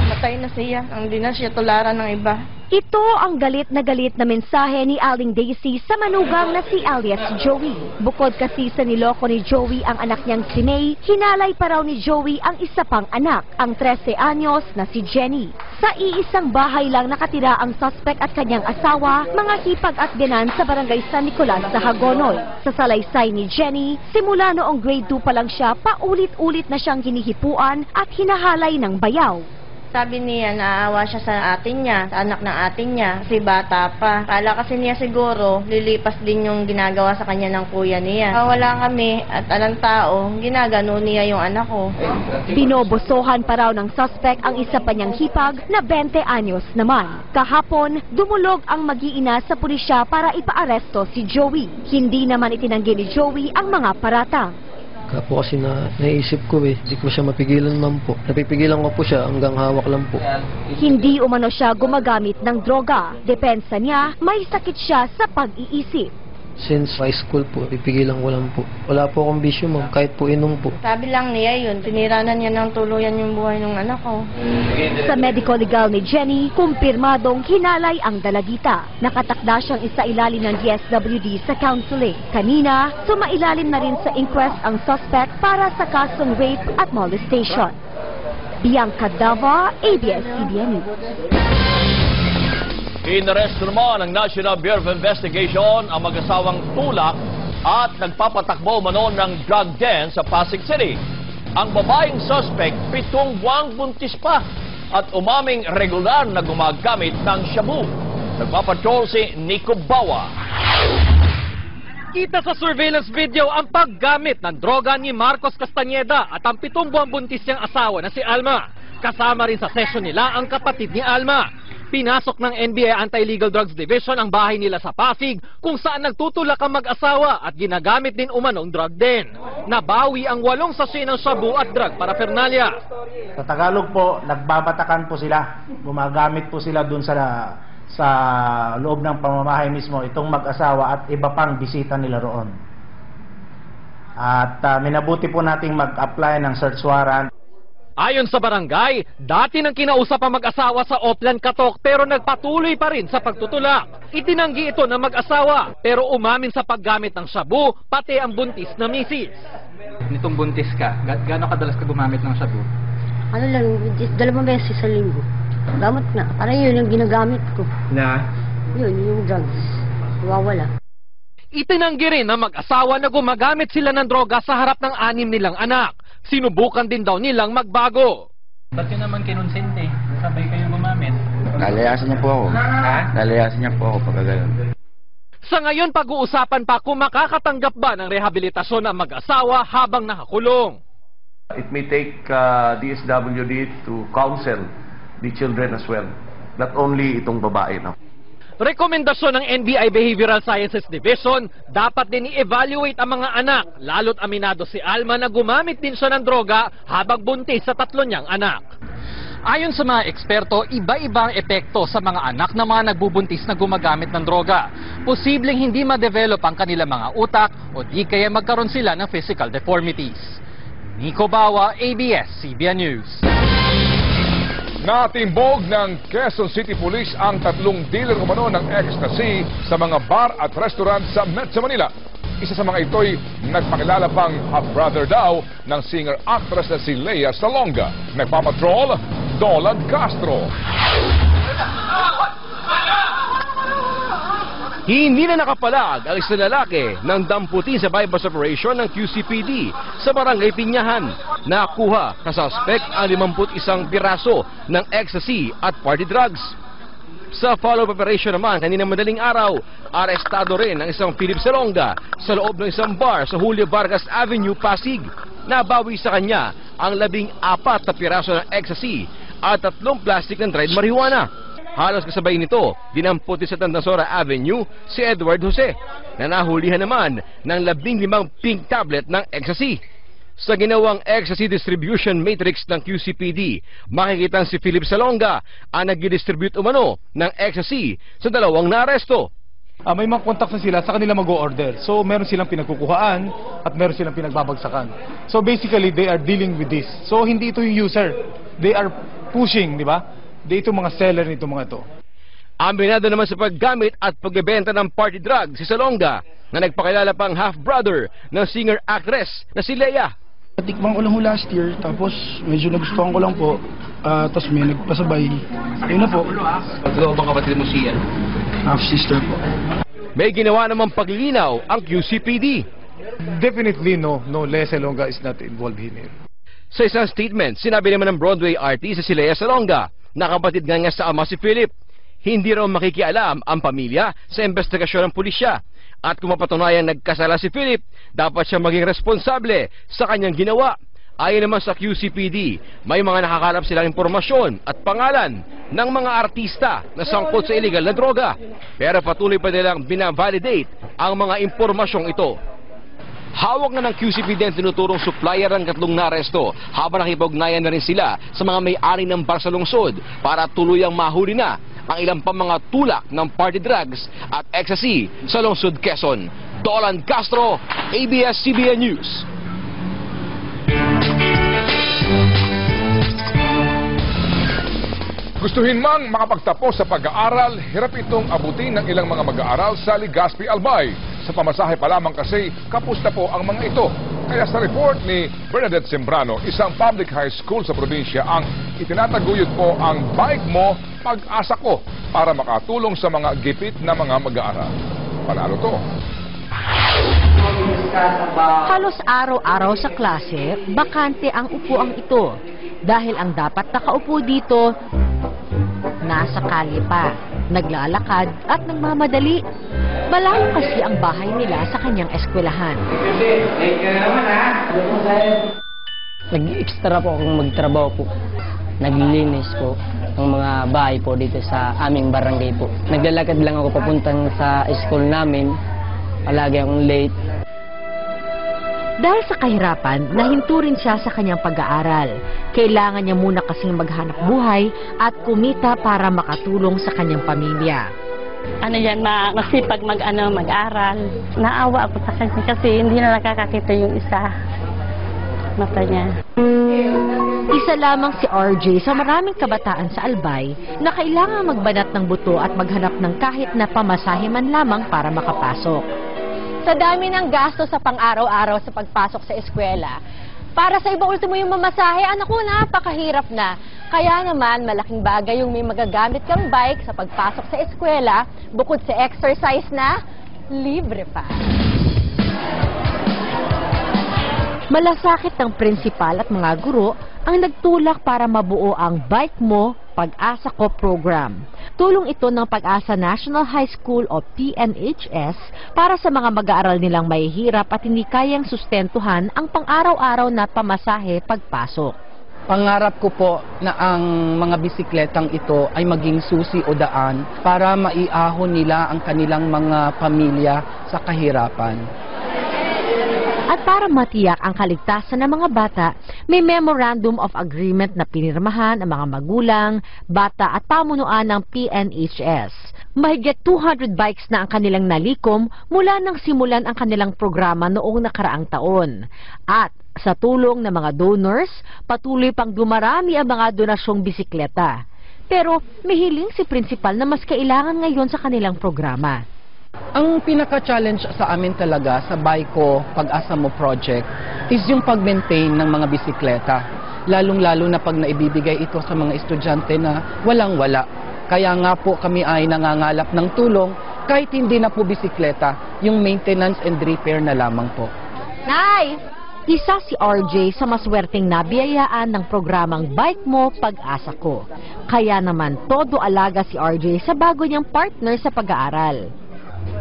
Matay na siya, hindi na siya tularan ng iba. Ito ang galit na mensahe ni Aling Daisy sa manugang na si alias Joey. Bukod kasi sa niloko ni Joey ang anak niyang si May, hinalay pa raw ni Joey ang isa pang anak, ang 13 anyos na si Jenny. Sa iisang bahay lang nakatira ang suspect at kanyang asawa, mga hipag at ganan sa barangay San Nicolas sa Hagonoy. Sa salaysay ni Jenny, simula noong grade 2 pa lang siya, paulit-ulit na siyang hinihipuan at hinahalay ng bayaw. Sabi niya, naawa siya sa atin niya, sa anak ng atin niya, kasi bata pa. Kala kasi niya siguro, lilipas din yung ginagawa sa kanya ng kuya niya. Wala kami at alang tao, ginagano niya yung anak ko. Binobosohan pa raw ng suspect ang isa pa niyang hipag na 20 anyos naman. Kahapon, dumulog ang mag-iina sa pulisya para ipaaresto si Joey. Hindi naman itinanggi ni Joey ang mga paratang. Po kasi naisip ko hindi ko siya mapigilan man po. Napipigilan ko po siya hanggang hawak lang po. Hindi umano siya gumagamit ng droga. Depensa niya, may sakit siya sa pag-iisip. Since high school po, pipigilan ko lang po. Wala po akong bisyo ma'am, kahit po inom po. Sabi lang niya yun, tiniranan niya ng tuluyan yung buhay ng anak ko. Sa medical legal ni Jenny, kumpirmadong hinalay ang dalagita. Nakatakda siyang isailalim ng DSWD sa counseling. Kanina, sumailalim na rin sa inquest ang suspect para sa kasong rape at molestation. Bianca Dava, ABS-CBN News. Inaresto naman ng National Bureau of Investigation ang mag-asawang tulak at nagpapatakbo umano ng drug den sa Pasig City. Ang babaeng suspect, 7 buwang buntis pa at umaming regular na gumagamit ng shabu. Nagpapatrol si Nico Bawa. Kita sa surveillance video ang paggamit ng droga ni Marcos Castañeda at ang 7 buwang buntis niyang asawa na si Alma. Kasama rin sa session nila ang kapatid ni Alma. Pinasok ng NBI Anti-Illegal Drugs Division ang bahay nila sa Pasig kung saan nagtutulak ang mag-asawa at ginagamit din umanong drug den. Nabawi ang 8 sachet ng shabu at drug paraphernalia. Sa Tagalog po, nagbabatakan po sila. Gumagamit po sila dun sa loob ng pamamahay mismo itong mag-asawa at iba pang bisita nila roon. At minabuti po nating mag-apply ng search warrant. Ayon sa barangay, dati nang kinausap ang mag-asawa sa Oplan Katok pero nagpatuloy pa rin sa pagtutulak. Itinanggi ito ng mag-asawa pero umamin sa paggamit ng shabu pati ang buntis na misis. Nitong buntis ka, gaano kadalas ka gumamit ng shabu? Ano lang, 2 beses sa linggo. Gamot na. Parang yun ang ginagamit ko. Na? Yun, yung drugs. Wawala. Itinanggi rin ng mag-asawa na gumagamit sila ng droga sa harap ng 6 nilang anak. Sinubukan din daw nilang magbago. Ba't yun naman kinonsente? Sabay kayo gumamit? Lalayasan niya po ako. Ha? Lalayasan niya po ako pag gano'n. Sa ngayon, pag-uusapan pa kung makakatanggap ba ng rehabilitasyon ang mag-asawa habang nakakulong. It may take DSWD to counsel the children as well. Not only itong babae, no? Rekomendasyon ng NBI Behavioral Sciences Division, dapat din i-evaluate ang mga anak, lalo't aminado si Alma na gumamit din siya ng droga habang buntis sa 3 niyang anak. Ayon sa mga eksperto, iba-iba ang epekto sa mga anak na mga nagbubuntis na gumagamit ng droga. Posibleng hindi ma-develop ang kanilang mga utak o di kaya magkaroon sila ng physical deformities. Nico Bawa, ABS-CBN News. Natimbog ng Quezon City Police ang 3 dealer umano ng ecstasy sa mga bar at restaurant sa Metro Manila. Isa sa mga ito'y nagpakilala pang half-brother daw ng singer-actress na si Lea Salonga. Nagpapatrol, Dolan Castro. Hindi na nakapalag ang isang lalaki ng damputin sa bypass operation ng QCPD sa Barangay Pinyahan. Nakuha sa suspect ang 51 piraso ng ecstasy at party drugs. Sa follow-up operation naman, kanina madaling araw, arestado rin ang isang Philip Salonga sa loob ng isang bar sa Julio Vargas Avenue, Pasig. Nabawi sa kanya ang 14 na piraso ng ecstasy at 3 plastic ng dried marijuana. Halos kasabay nito, dinampot sa Tantasora Avenue si Edward Jose na nahulihan naman ng 15 pink tablet ng ecstasy. Sa ginawang ecstasy distribution matrix ng QCPD, makikita si Philip Salonga ang nag-distribute umano ng ecstasy sa 2 naaresto. May mga contact na sila sa kanila mag-o-order. So meron silang pinagkukuhaan at meron silang pinagbabagsakan. So basically, they are dealing with this. So hindi ito yung user. They are pushing, di ba? Dito mga seller nito mga ito. Aminado naman sa paggamit at pagbebenta ng party drugs si Salonga na nagpakilala pang half-brother ng singer-actress na si Lea. Natikman ko lang ho last year, tapos medyo nagustuhan ko lang po, tapos may nagpasabay. Ayun na po. Ikaw bang kapatid mo siya? Half-sister po. May ginawa namang paglinaw ang QCPD. Definitely no, Lea Salonga is not involved in it. Sa isang statement, sinabi naman ng Broadway artist si Lea Salonga na kapatid nga sa ama si Philip. Hindi raw makikialam ang pamilya sa investigasyon ng pulisya. At kung mapatunayan nagkasala si Philip, dapat siya maging responsable sa kanyang ginawa. Ayon naman sa QCPD, may mga nakakalap silang impormasyon at pangalan ng mga artista na sangkot sa illegal na droga. Pero patuloy pa nilang binavalidate ang mga impormasyong ito. Hawak na ng QCPD ang tinuturong supplier ng 3 naaresto habang nakipag-ugnayan na rin sila sa mga may-ari ng bar sa lungsod para tuluyang mahuli na ang ilang pang mga tulak ng party drugs at ecstasy sa lungsod Quezon. Dolan Castro, ABS-CBN News. Gustuhin mang makapagtapos sa pag-aaral, hirap itong abutin ng ilang mga mag-aaral sa Legazpi, Albay. Sa pamasahe pa lamang kasi, kapos na po ang mga ito. Kaya sa report ni Bernadette Sembrano, isang public high school sa probinsya ang itinataguyod po ang Bike Mo, Pag-asa Ko para makatulong sa mga gipit na mga mag-aaral. Panalo to. Halos araw-araw sa klase, bakante ang upuang ito. Dahil ang dapat nakaupo dito, nasa kalye pa, naglalakad at nagmamadali. Malayo kasi ang bahay nila sa kanyang eskwelahan. Nag-extra po akong magtrabaho po. Naglilinis po ng mga bahay po dito sa aming barangay po. Naglalakad lang ako papuntang sa school namin. Palagi akong late. Dahil sa kahirapan, nahinto rin siya sa kanyang pag-aaral. Kailangan niya muna kasing maghanap buhay at kumita para makatulong sa kanyang pamilya. Masipag mag-aral. Naawa ako sa kanya kasi hindi na nakakakita yung isa. mata niya. Isa lamang si RJ sa maraming kabataan sa Albay na kailangan magbanat ng buto at maghanap ng kahit na pamasahe man lamang para makapasok. Sa dami ng gasto sa pang-araw-araw sa pagpasok sa eskwela, para sa iba ultimo yung mamasahe, anak ko, napakahirap na. Kaya naman, malaking bagay yung may magagamit kang bike sa pagpasok sa eskwela, bukod sa exercise na, libre pa. Malasakit ng prinsipal at mga guro ang nagtulak para mabuo ang Bike Mo, Pag-asa Ko program. Tulong ito ng Pag-asa National High School o PNHS para sa mga mag-aaral nilang mahihirap at hindi kayang sustentuhan ang pang-araw-araw na pamasahe pagpasok. Pangarap ko po na ang mga bisikletang ito ay maging susi o daan para maiahon nila ang kanilang mga pamilya sa kahirapan. At para matiyak ang kaligtasan ng mga bata, may Memorandum of Agreement na pinirmahan ang mga magulang, bata at pamunuan ng PNHS. Mahigit 200 bikes na ang kanilang nalikom mula nang simulan ang kanilang programa noong nakaraang taon. At sa tulong ng mga donors, patuloy pang dumarami ang mga donasyong bisikleta. Pero may hiling si Principal na mas kailangan ngayon sa kanilang programa. Ang pinaka-challenge sa amin talaga sa Bike Ko, Pag-asa Mo project is yung pag-maintain ng mga bisikleta. Lalong-lalo na pag naibibigay ito sa mga estudyante na walang-wala. Kaya nga po kami ay nangangalap ng tulong kahit hindi na po bisikleta, yung maintenance and repair na lamang po. Nay! Isa si RJ sa maswerteng nabiyayaan ng programang Bike Mo, Pag-asa Ko. Kaya naman todo alaga si RJ sa bago niyang partner sa pag-aaral.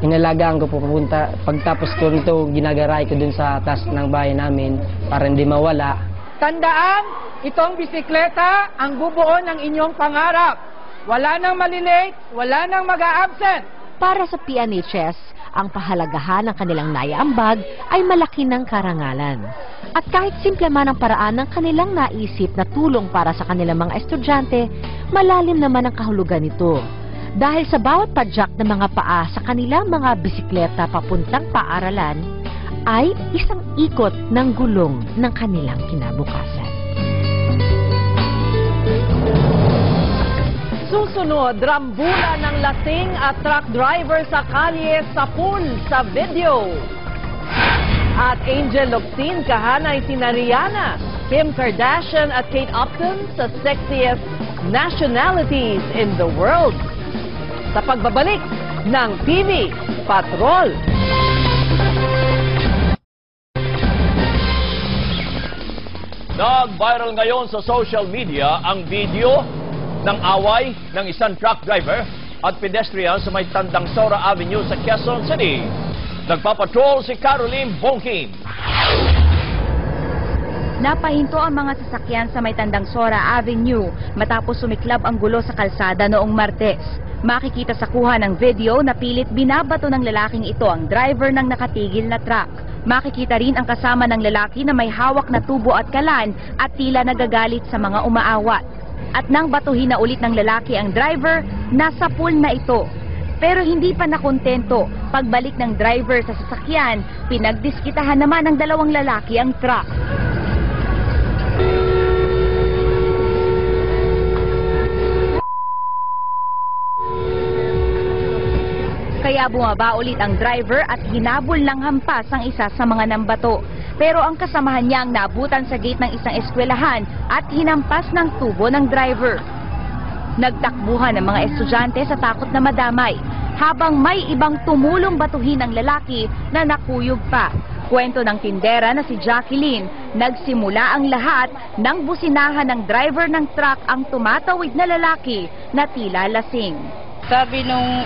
Inalagaan ko po pupunta, pagtapos ko nito, ginagaray ko dun sa taas ng bahay namin para hindi mawala. Tandaan, itong bisikleta ang bubuo ng inyong pangarap. Wala nang malilate, wala nang mag-a-absent. Para sa PNHS, ang pahalagahan ng kanilang naiambag ay malaki ng karangalan. At kahit simple man ang paraan ng kanilang naisip na tulong para sa kanilang mga estudyante, malalim naman ang kahulugan nito. Dahil sa bawat padyak ng mga paa sa kanilang mga bisikleta papuntang paaralan, ay isang ikot ng gulong ng kanilang kinabukasan. Susunod, rambulan ng lasing at truck driver sa kalye sa pool sa video. At Angel Locsin kahanay sina Rihanna, Kim Kardashian at Kate Upton sa sexiest nationalities in the world. Sa pagbabalik ng TV Patrol. Nag-viral ngayon sa social media ang video ng away ng isang truck driver at pedestrian sa may Tandang Sora Avenue sa Quezon City. Nagpapatrol si Caroline Bongkin. Napahinto ang mga sasakyan sa may Tandang Sora Avenue matapos sumiklab ang gulo sa kalsada noong Martes. Makikita sa kuha ng video na pilit binabato ng lalaking ito ang driver ng nakatigil na truck. Makikita rin ang kasama ng lalaki na may hawak na tubo at kalan at tila nagagalit sa mga umaawat. At nang batuhin na ulit ng lalaki ang driver, nasa pool na ito. Pero hindi pa nakontento. Pagbalik ng driver sa sasakyan, pinagdiskitahan naman ng dalawang lalaki ang truck. Kaya bumaba ulit ang driver at hinabol ng hampas ang isa sa mga nambato. Pero ang kasamahan niya ang naabutan sa gate ng isang eskwelahan at hinampas ng tubo ng driver. Nagtakbuhan ang mga estudyante sa takot na madamay, habang may ibang tumulong batuhin ang lalaki na nakuyog pa. Kwento ng tindera na si Jacqueline, nagsimula ang lahat nang businahan ng driver ng truck ang tumatawid na lalaki na tila lasing. Sabi nung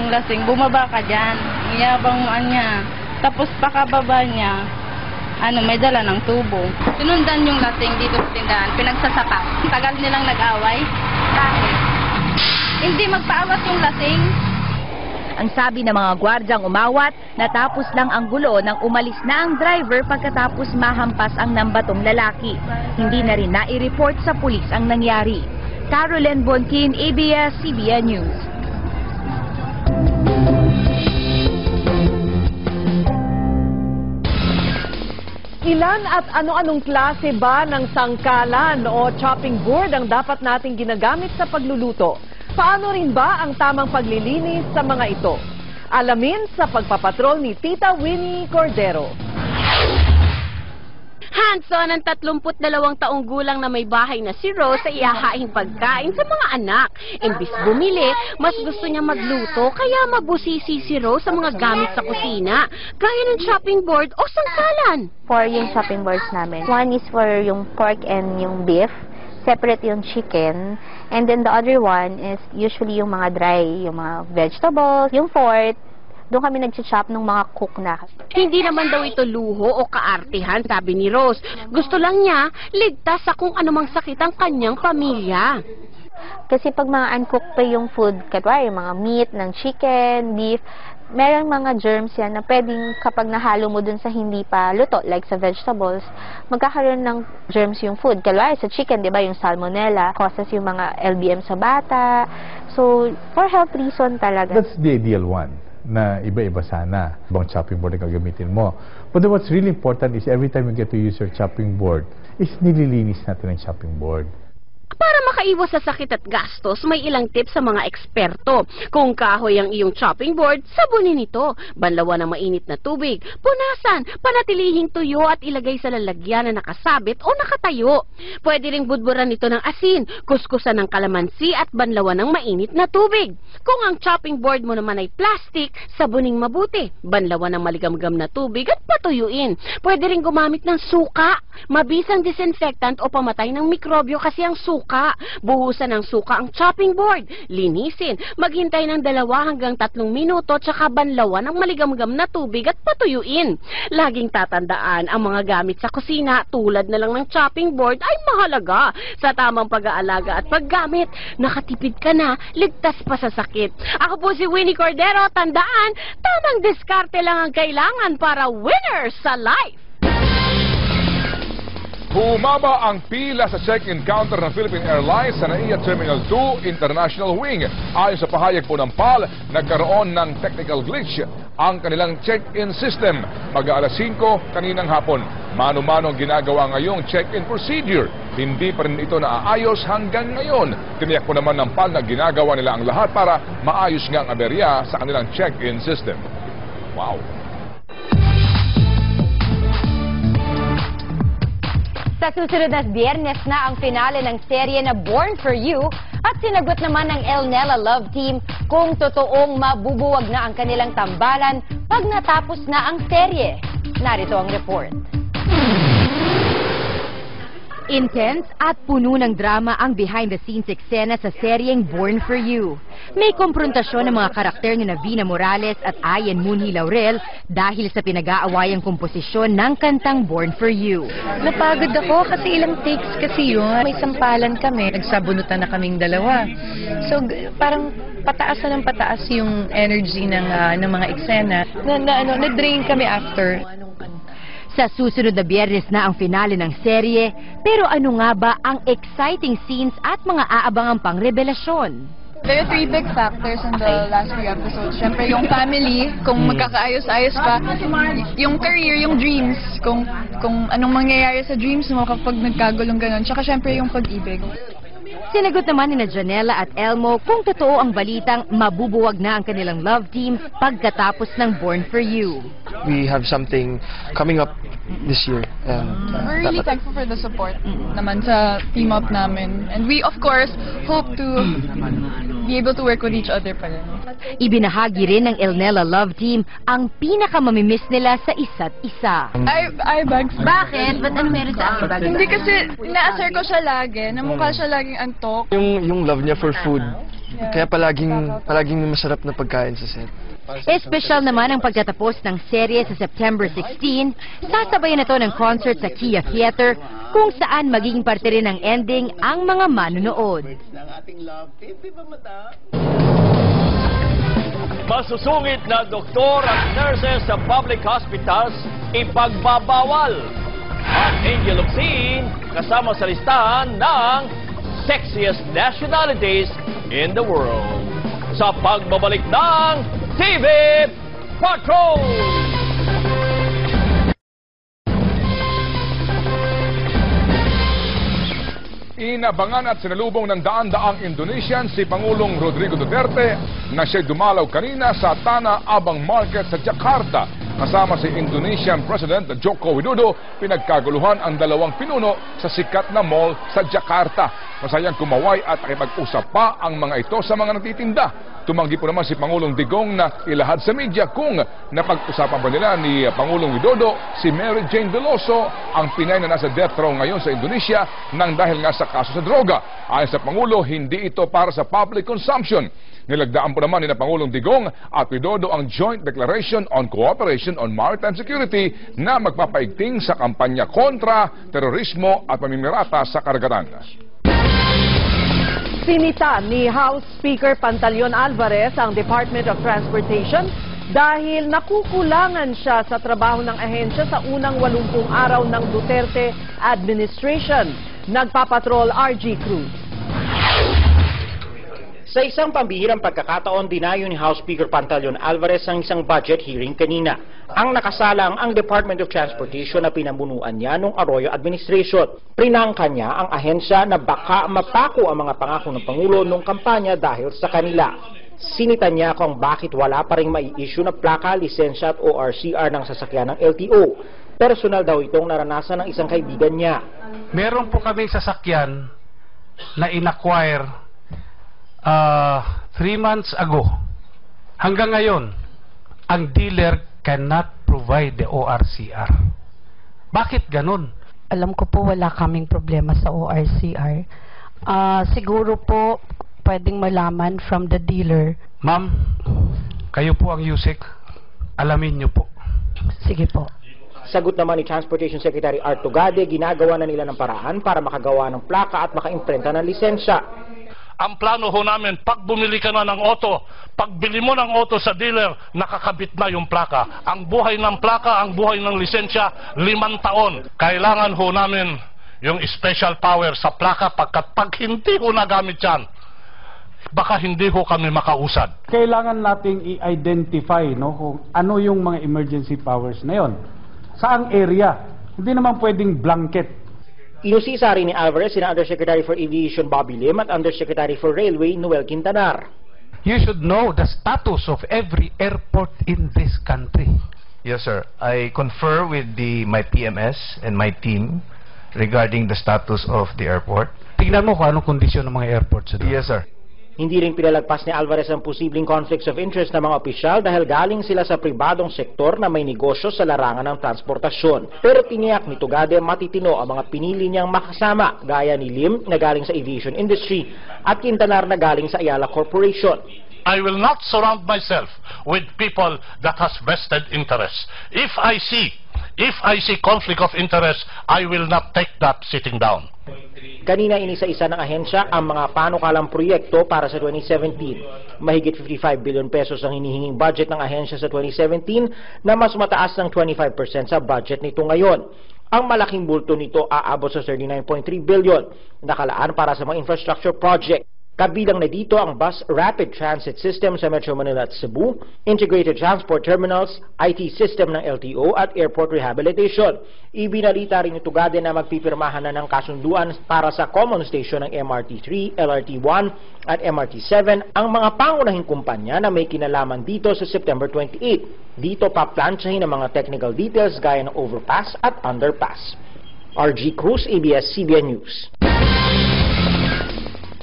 lasing, bumaba ka dyan. Iyabang niya. Tapos pakababa niya, may dala ng tubo. Sinundan yung lasing dito sa tindahan, pinagsasapak. Tagal nilang nag-away. Bakit? Hindi magpaawas yung lasing. Ang sabi ng mga gwardyang umawat, natapos lang ang gulo nang umalis na ang driver pagkatapos mahampas ang nambatong lalaki. Hindi na rin nai-report sa pulis ang nangyari. Caroline Bongkin, ABS-CBN News. Ilan at ano-anong klase ba ng sangkalan o chopping board ang dapat nating ginagamit sa pagluluto? Paano rin ba ang tamang paglilinis sa mga ito? Alamin sa pagpapatrol ni Tita Winnie Cordero. Hands-on ang 32 taong gulang na may bahay na si Rose sa ihahaing pagkain sa mga anak. Imbis bumili, mas gusto niya magluto kaya mabusisi si Rose sa mga gamit sa kusina, gaya ng chopping board o sangkalan. For yung chopping boards namin, one is for yung pork and yung beef, separate yung chicken, and then the other one is usually yung mga dry, yung mga vegetables, yung fourth, doon kami nag-chop ng mga cook na. Hindi naman daw ito luho o kaartihan, sabi ni Rose. Gusto lang niya ligtas sa kung anumang sakit ang kanyang pamilya. Kasi pag mga uncooked pa yung food, katwa yung mga meat, ng chicken, beef, merong mga germs yan na pwedeng kapag nahalo mo dun sa hindi pa luto, like sa vegetables, magkakaroon ng germs yung food. Kalwa sa chicken, di ba, yung salmonella, causes yung mga LBM sa bata. So, for health reason talaga. That's the ideal one, na iba-iba sana ibang chopping board na gagamitin mo. But what's really important is every time you get to use your chopping board, is nililinis natin ang chopping board. Para makaiwas sa sakit at gastos, may ilang tips sa mga eksperto. Kung kahoy ang iyong chopping board, sabunin ito. Banlawan ng mainit na tubig. Punasan, panatilihing tuyo at ilagay sa lalagyan na nakasabit o nakatayo. Pwede ring budburan ito ng asin, kuskusan ng kalamansi at banlawan ng mainit na tubig. Kung ang chopping board mo naman ay plastic, sabuning mabuti. Banlawan ng maligamgam na tubig at patuyuin. Pwede ring gumamit ng suka. Mabisang disinfectant o pamatay ng mikrobyo kasi ang suka. Buhusan ng suka ang chopping board. Linisin. Maghintay ng 2 hanggang 3 minuto tsaka banlawan ng maligamgam na tubig at patuyuin. Laging tatandaan, ang mga gamit sa kusina tulad na lang ng chopping board ay mahalaga. Sa tamang pag-aalaga at paggamit, nakatipid ka na, ligtas pa sa sakit. Ako po si Winnie Cordero. Tandaan, tamang diskarte lang ang kailangan para winners sa life. Bumaba ang pila sa check-in counter ng Philippine Airlines sa NAIA Terminal 2 International Wing. Ayon sa pahayag po ng PAL, nagkaroon ng technical glitch ang kanilang check-in system. Mag-aalas 5 kaninang hapon. Mano-mano ang ginagawa ngayong check-in procedure. Hindi pa rin ito naaayos hanggang ngayon. Tiniyak po naman ng PAL na ginagawa nila ang lahat para maayos nga ang aberya sa kanilang check-in system. Wow! Sa susunod na Biyernes na ang finale ng serye na Born for You at sinagot naman ng Elnela Love Team kung totoong mabubuwag na ang kanilang tambalan pag natapos na ang serye. Narito ang report. Intense at puno ng drama ang behind-the-scenes eksena sa seryeng Born for You. May komprontasyon ng mga karakter ni Navina Morales at Ayen Munhi Laurel dahil sa pinag-aawayang komposisyon ng kantang Born for You. Napagod ako kasi ilang takes kasi yun. May sampalan kami, nagsabunutan na kaming dalawa. So parang pataas na ng pataas yung energy ng mga eksena na-drain kami after. Sa susunod na Biyernes na ang finale ng serye, pero ano nga ba ang exciting scenes at mga aabangang pang-revelasyon? There are 3 big factors in the last 3 episodes. Siyempre, yung family, kung magkakaayos-ayos pa. Yung career, yung dreams, kung anong mangyayari sa dreams mo kapag nagkagulong ganon. Tsaka siyempre, yung pag-ibig. Sinagot naman ni Janela at Elmo kung totoo ang balitang mabubuwag na ang kanilang love team pagkatapos ng Born for You. We have something coming up this year. We're really thankful for the support naman sa team up namin. And we, of course, hope to be able to work with each other pa rin. Ibinahagi rin ng Elnela Love Team ang pinakamamimiss nila sa isa't isa. Eye bags. Bakit? Ba't ano meron sa eye bags? Hindi kasi na-assert ko siya lagi. Namukha siya laging antok. Yung love niya for food. Kaya palaging masarap na pagkain sa set. Espesyal naman ang pagtatapos ng serye sa September 16. Sasabayan ito ng concert sa Kia Theater kung saan magiging parte rin ng ending ang mga manonood. Masusungit na doktor at nurses sa public hospitals ipagbabawal. At Angel Locsin kasama sa listahan ng sexiest nationalities in the world. Sa pagbabalik ng TV Patrol! Inabangan at sinalubong ng daan-daang Indonesian si Pangulong Rodrigo Duterte na siya dumalaw kanina sa Tanah Abang Market sa Jakarta. Kasama si Indonesian President Joko Widodo, pinagkaguluhan ang dalawang pinuno sa sikat na mall sa Jakarta. Masayang kumaway at nakipag-usap pa ang mga ito sa mga nagtitinda. Tumanggi po naman si Pangulong Digong na ilahad sa media kung napag-usapan ba nila ni Pangulong Widodo si Mary Jane Veloso, ang Pinay na nasa death row ngayon sa Indonesia nang dahil nga sa kaso sa droga. Ayon sa Pangulo, hindi ito para sa public consumption. Nilagdaan po naman ni Pangulong Digong at Widodo ang Joint Declaration on Cooperation on Maritime Security na magpapaigting sa kampanya kontra terorismo at pamimirata sa karagatan. Sinita ni House Speaker Pantaleon Alvarez ang Department of Transportation dahil nakukulangan siya sa trabaho ng ahensya sa unang 80 araw ng Duterte administration. Nagpapatrol RG Cruz. Sa isang pambihirang pagkakataon, dinayo ni House Speaker Pantaleon Alvarez ang isang budget hearing kanina. Ang nakasalang ang Department of Transportation na pinamunuan niya noong Arroyo administration. Prinangka niya ang ahensya na baka mapako ang mga pangako ng Pangulo noong kampanya dahil sa kanila. Sinita niya kung bakit wala pa ring mai-issue na plaka, lisensya at ORCR ng sasakyan ng LTO. Personal daw itong naranasan ng isang kaibigan niya. Meron po kami sasakyan na in-acquire 3 months ago. Hanggang ngayon, ang dealer cannot provide the ORCR. Bakit ganun? Alam ko po wala kaming problema sa ORCR. Siguro po pwedeng malaman from the dealer. Ma'am, kayo po ang USEC. Alamin niyo po. Sige po. Sagot naman ni Transportation Secretary Art Tugade, ginagawa na nila ng paraan para makagawa ng plaka at makaimprenta ng lisensya. Ang plano ho namin, pag bumili ka na ng auto, pagbili mo ng auto sa dealer, nakakabit na yung plaka. Ang buhay ng plaka, ang buhay ng lisensya, 5 taon. Kailangan ho namin yung special power sa plaka pag hindi ho nagamit yan, baka hindi ho kami makausad. Kailangan nating i-identify kung ano yung mga emergency powers na yon. Saang area? Hindi naman pwedeng blanket. Inusisa rin ni Alvarez sina Undersecretary for Aviation Bobby Lim at Undersecretary for Railway Noel Quintanar. You should know the status of every airport in this country. Yes, sir. I confer with my PMS and my team regarding the status of the airport. Tingnan mo kung anong kondisyon ng mga airports. Yes, sir. Hindi rin pinalagpas ni Alvarez ang posibleng conflicts of interest ng mga opisyal dahil galing sila sa pribadong sektor na may negosyo sa larangan ng transportasyon. Pero tiniyak ni Tugade matitino ang mga pinili niyang makasama gaya ni Lim na galing sa aviation industry at Quintanar na galing sa Ayala Corporation. I will not surround myself with people that has vested interests. If I see conflict of interest, I will not take that sitting down. Kanina inisa-isa ng ahensya ang mga panukalang proyekto para sa 2017. Mahigit 55 billion pesos ang hinihinging budget ng ahensya sa 2017 na mas mataas ng 25% sa budget nito ngayon. Ang malaking bulto nito aabot sa 39.3 billion nakalaan para sa mga infrastructure project. Kabilang na dito ang bus rapid transit system sa Metro Manila at Cebu, integrated transport terminals, IT system ng LTO at airport rehabilitation. Ibinalita rin ni Tugade na magpipirmahan na ng kasunduan para sa common station ng MRT3, LRT1 at MRT7 ang mga pangunahing kumpanya na may kinalaman dito sa September 28. Dito paplansyahin ang mga technical details gaya ng overpass at underpass. RG Cruz, ABS-CBN News.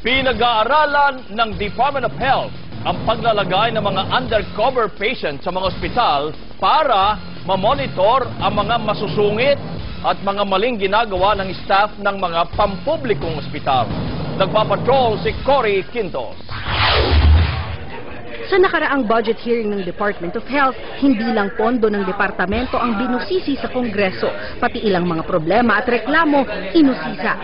Pinag-aaralan ng Department of Health ang paglalagay ng mga undercover patients sa mga ospital para mamonitor ang mga masusungit at mga maling ginagawa ng staff ng mga pampublikong ospital. Nagpapatrol si Cory Quintos. Sa nakaraang budget hearing ng Department of Health, hindi lang pondo ng departamento ang binusisi sa Kongreso, pati ilang mga problema at reklamo inusisa.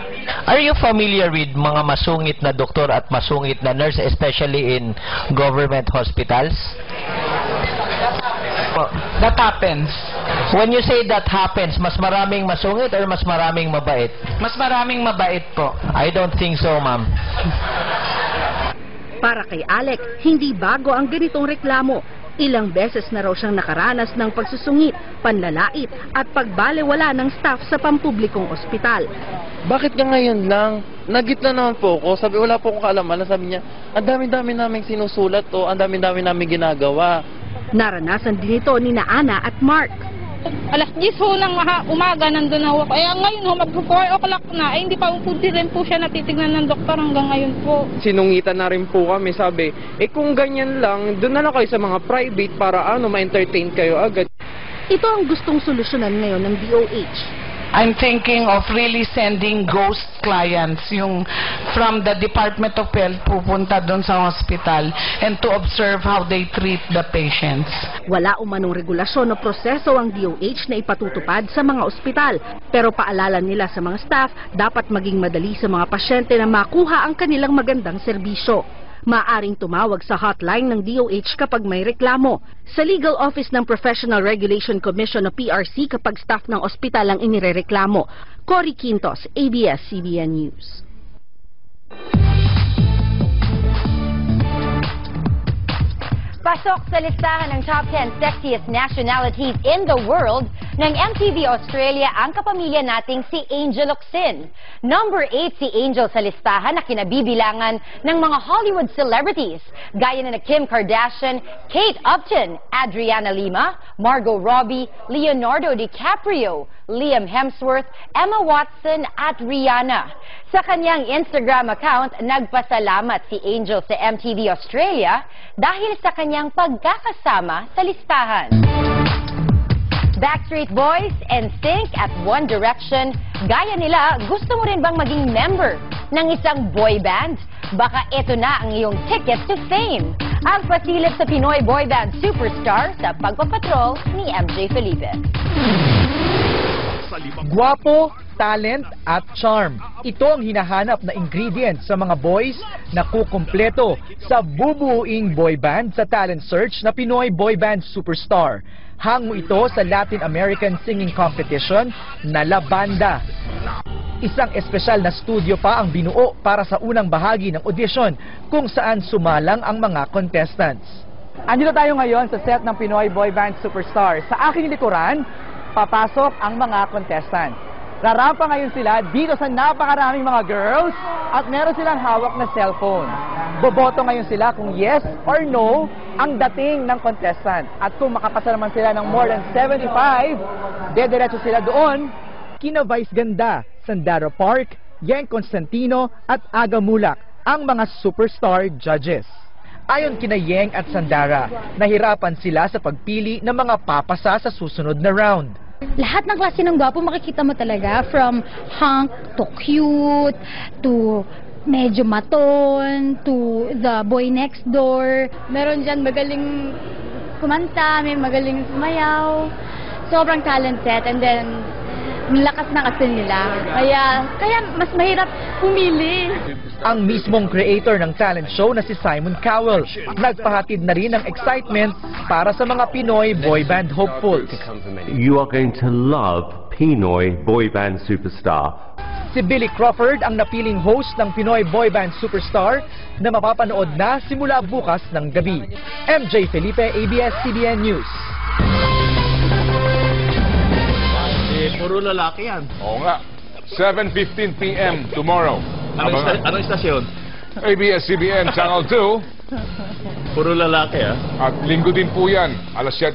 Are you familiar with mga masungit na doktor at masungit na nurse, especially in government hospitals? That happens. When you say that happens, mas maraming masungit or mas maraming mabait? Mas maraming mabait po. I don't think so, ma'am. Para kay Alec, hindi bago ang ganitong reklamo. Ilang beses na raw siyang nakaranas ng pagsusungit, panlalait at pagbalewala ng staff sa pampublikong ospital. Bakit ka ngayon lang? Nagitna naman po ako. Sabi, wala po akong kaalaman. Sabi niya, ang dami-dami namin sinusulat o ang dami-dami namin ginagawa. Naranasan din ito ni Ana at Mark. Alas 10 ho ng umaga nandun ako. Kaya ngayon ho, mag-4 o'clock na. Hindi pa rin po siya natitignan ng doktor hanggang ngayon po. Sinungitan na rin po kami. Sabi, kung ganyan lang, doon na lang kayo sa mga private para ma-entertain kayo agad. Ito ang gustong solusyonan ngayon ng DOH. I'm thinking of really sending ghost clients, yung from the Department of Health pupunta doon sa hospital and to observe how they treat the patients. Wala umanong regulasyon o proseso ang DOH na ipatutupad sa mga ospital. Pero paalala nila sa mga staff, dapat maging madali sa mga pasyente na makuha ang kanilang magandang serbisyo. Maaring tumawag sa hotline ng DOH kapag may reklamo. Sa Legal Office ng Professional Regulation Commission o PRC kapag staff ng ospital ang inirereklamo. Cory Quintos, ABS-CBN News. Pasok sa listahan ng top 10 sexiest nationalities in the world ng MTV Australia ang kapamilya nating si Angel Locsin. Number 8 si Angel sa listahan na kinabibilangan ng mga Hollywood celebrities gaya na Kim Kardashian, Kate Upton, Adriana Lima, Margot Robbie, Leonardo DiCaprio, Liam Hemsworth, Emma Watson at Rihanna. Sa kanyang Instagram account, nagpasalamat si Angel sa MTV Australia dahil sa kanyang pagkakasama sa listahan. Backstreet Boys, NSYNC at One Direction, gaya nila, gusto mo rin bang maging member ng isang boy band? Baka ito na ang iyong ticket to fame. Ang pasilip sa Pinoy boy band superstar sa pagpapatrol ni MJ Felipe. Guwapo, talent at charm. Ito ang hinahanap na ingredients sa mga boys na kukumpleto sa bubuuing boy band sa talent search na Pinoy Boy Band Superstar. Hango ito sa Latin American Singing Competition na La Banda. Isang espesyal na studio pa ang binuo para sa unang bahagi ng audition kung saan sumalang ang mga contestants. Andito tayo ngayon sa set ng Pinoy Boy Band Superstar. Sa aking likuran, papasok ang mga contestants. Rarampa ngayon sila dito sa napakaraming mga girls at meron silang hawak na cellphone. Boboto ngayon sila kung yes or no ang dating ng contestant. At kung makapasa naman sila ng more than 75, dediretso sila doon kina Vice Ganda, Sandaro Park, Yang Constantino at Aga Mulak, ang mga superstar judges. Ayon kina Yeng at Sandara, nahirapan sila sa pagpili ng mga papasa sa susunod na round. Lahat ng klase ng gwapo makikita mo talaga, from hunk to cute to medyo maton to the boy next door. Meron dyan magaling kumanta, may magaling sumayaw. Sobrang talented, and then lakas ng asin nila. Kaya mas mahirap pumili. Ang mismong creator ng talent show na si Simon Cowell, nagpahatid na rin ng excitement para sa mga Pinoy boy band hopefuls. You are going to love Pinoy Boy Band Superstar. Si Billy Crawford ang napiling host ng Pinoy Boy Band Superstar na mapapanood na simula bukas ng gabi. MJ Felipe, ABS-CBN News. Puro lalaki yan. Oo nga. 7:15 p.m. tomorrow. Ano istasyon? ABS-CBN Channel 2. Puro lalaki, At linggo din po yan. Alas 7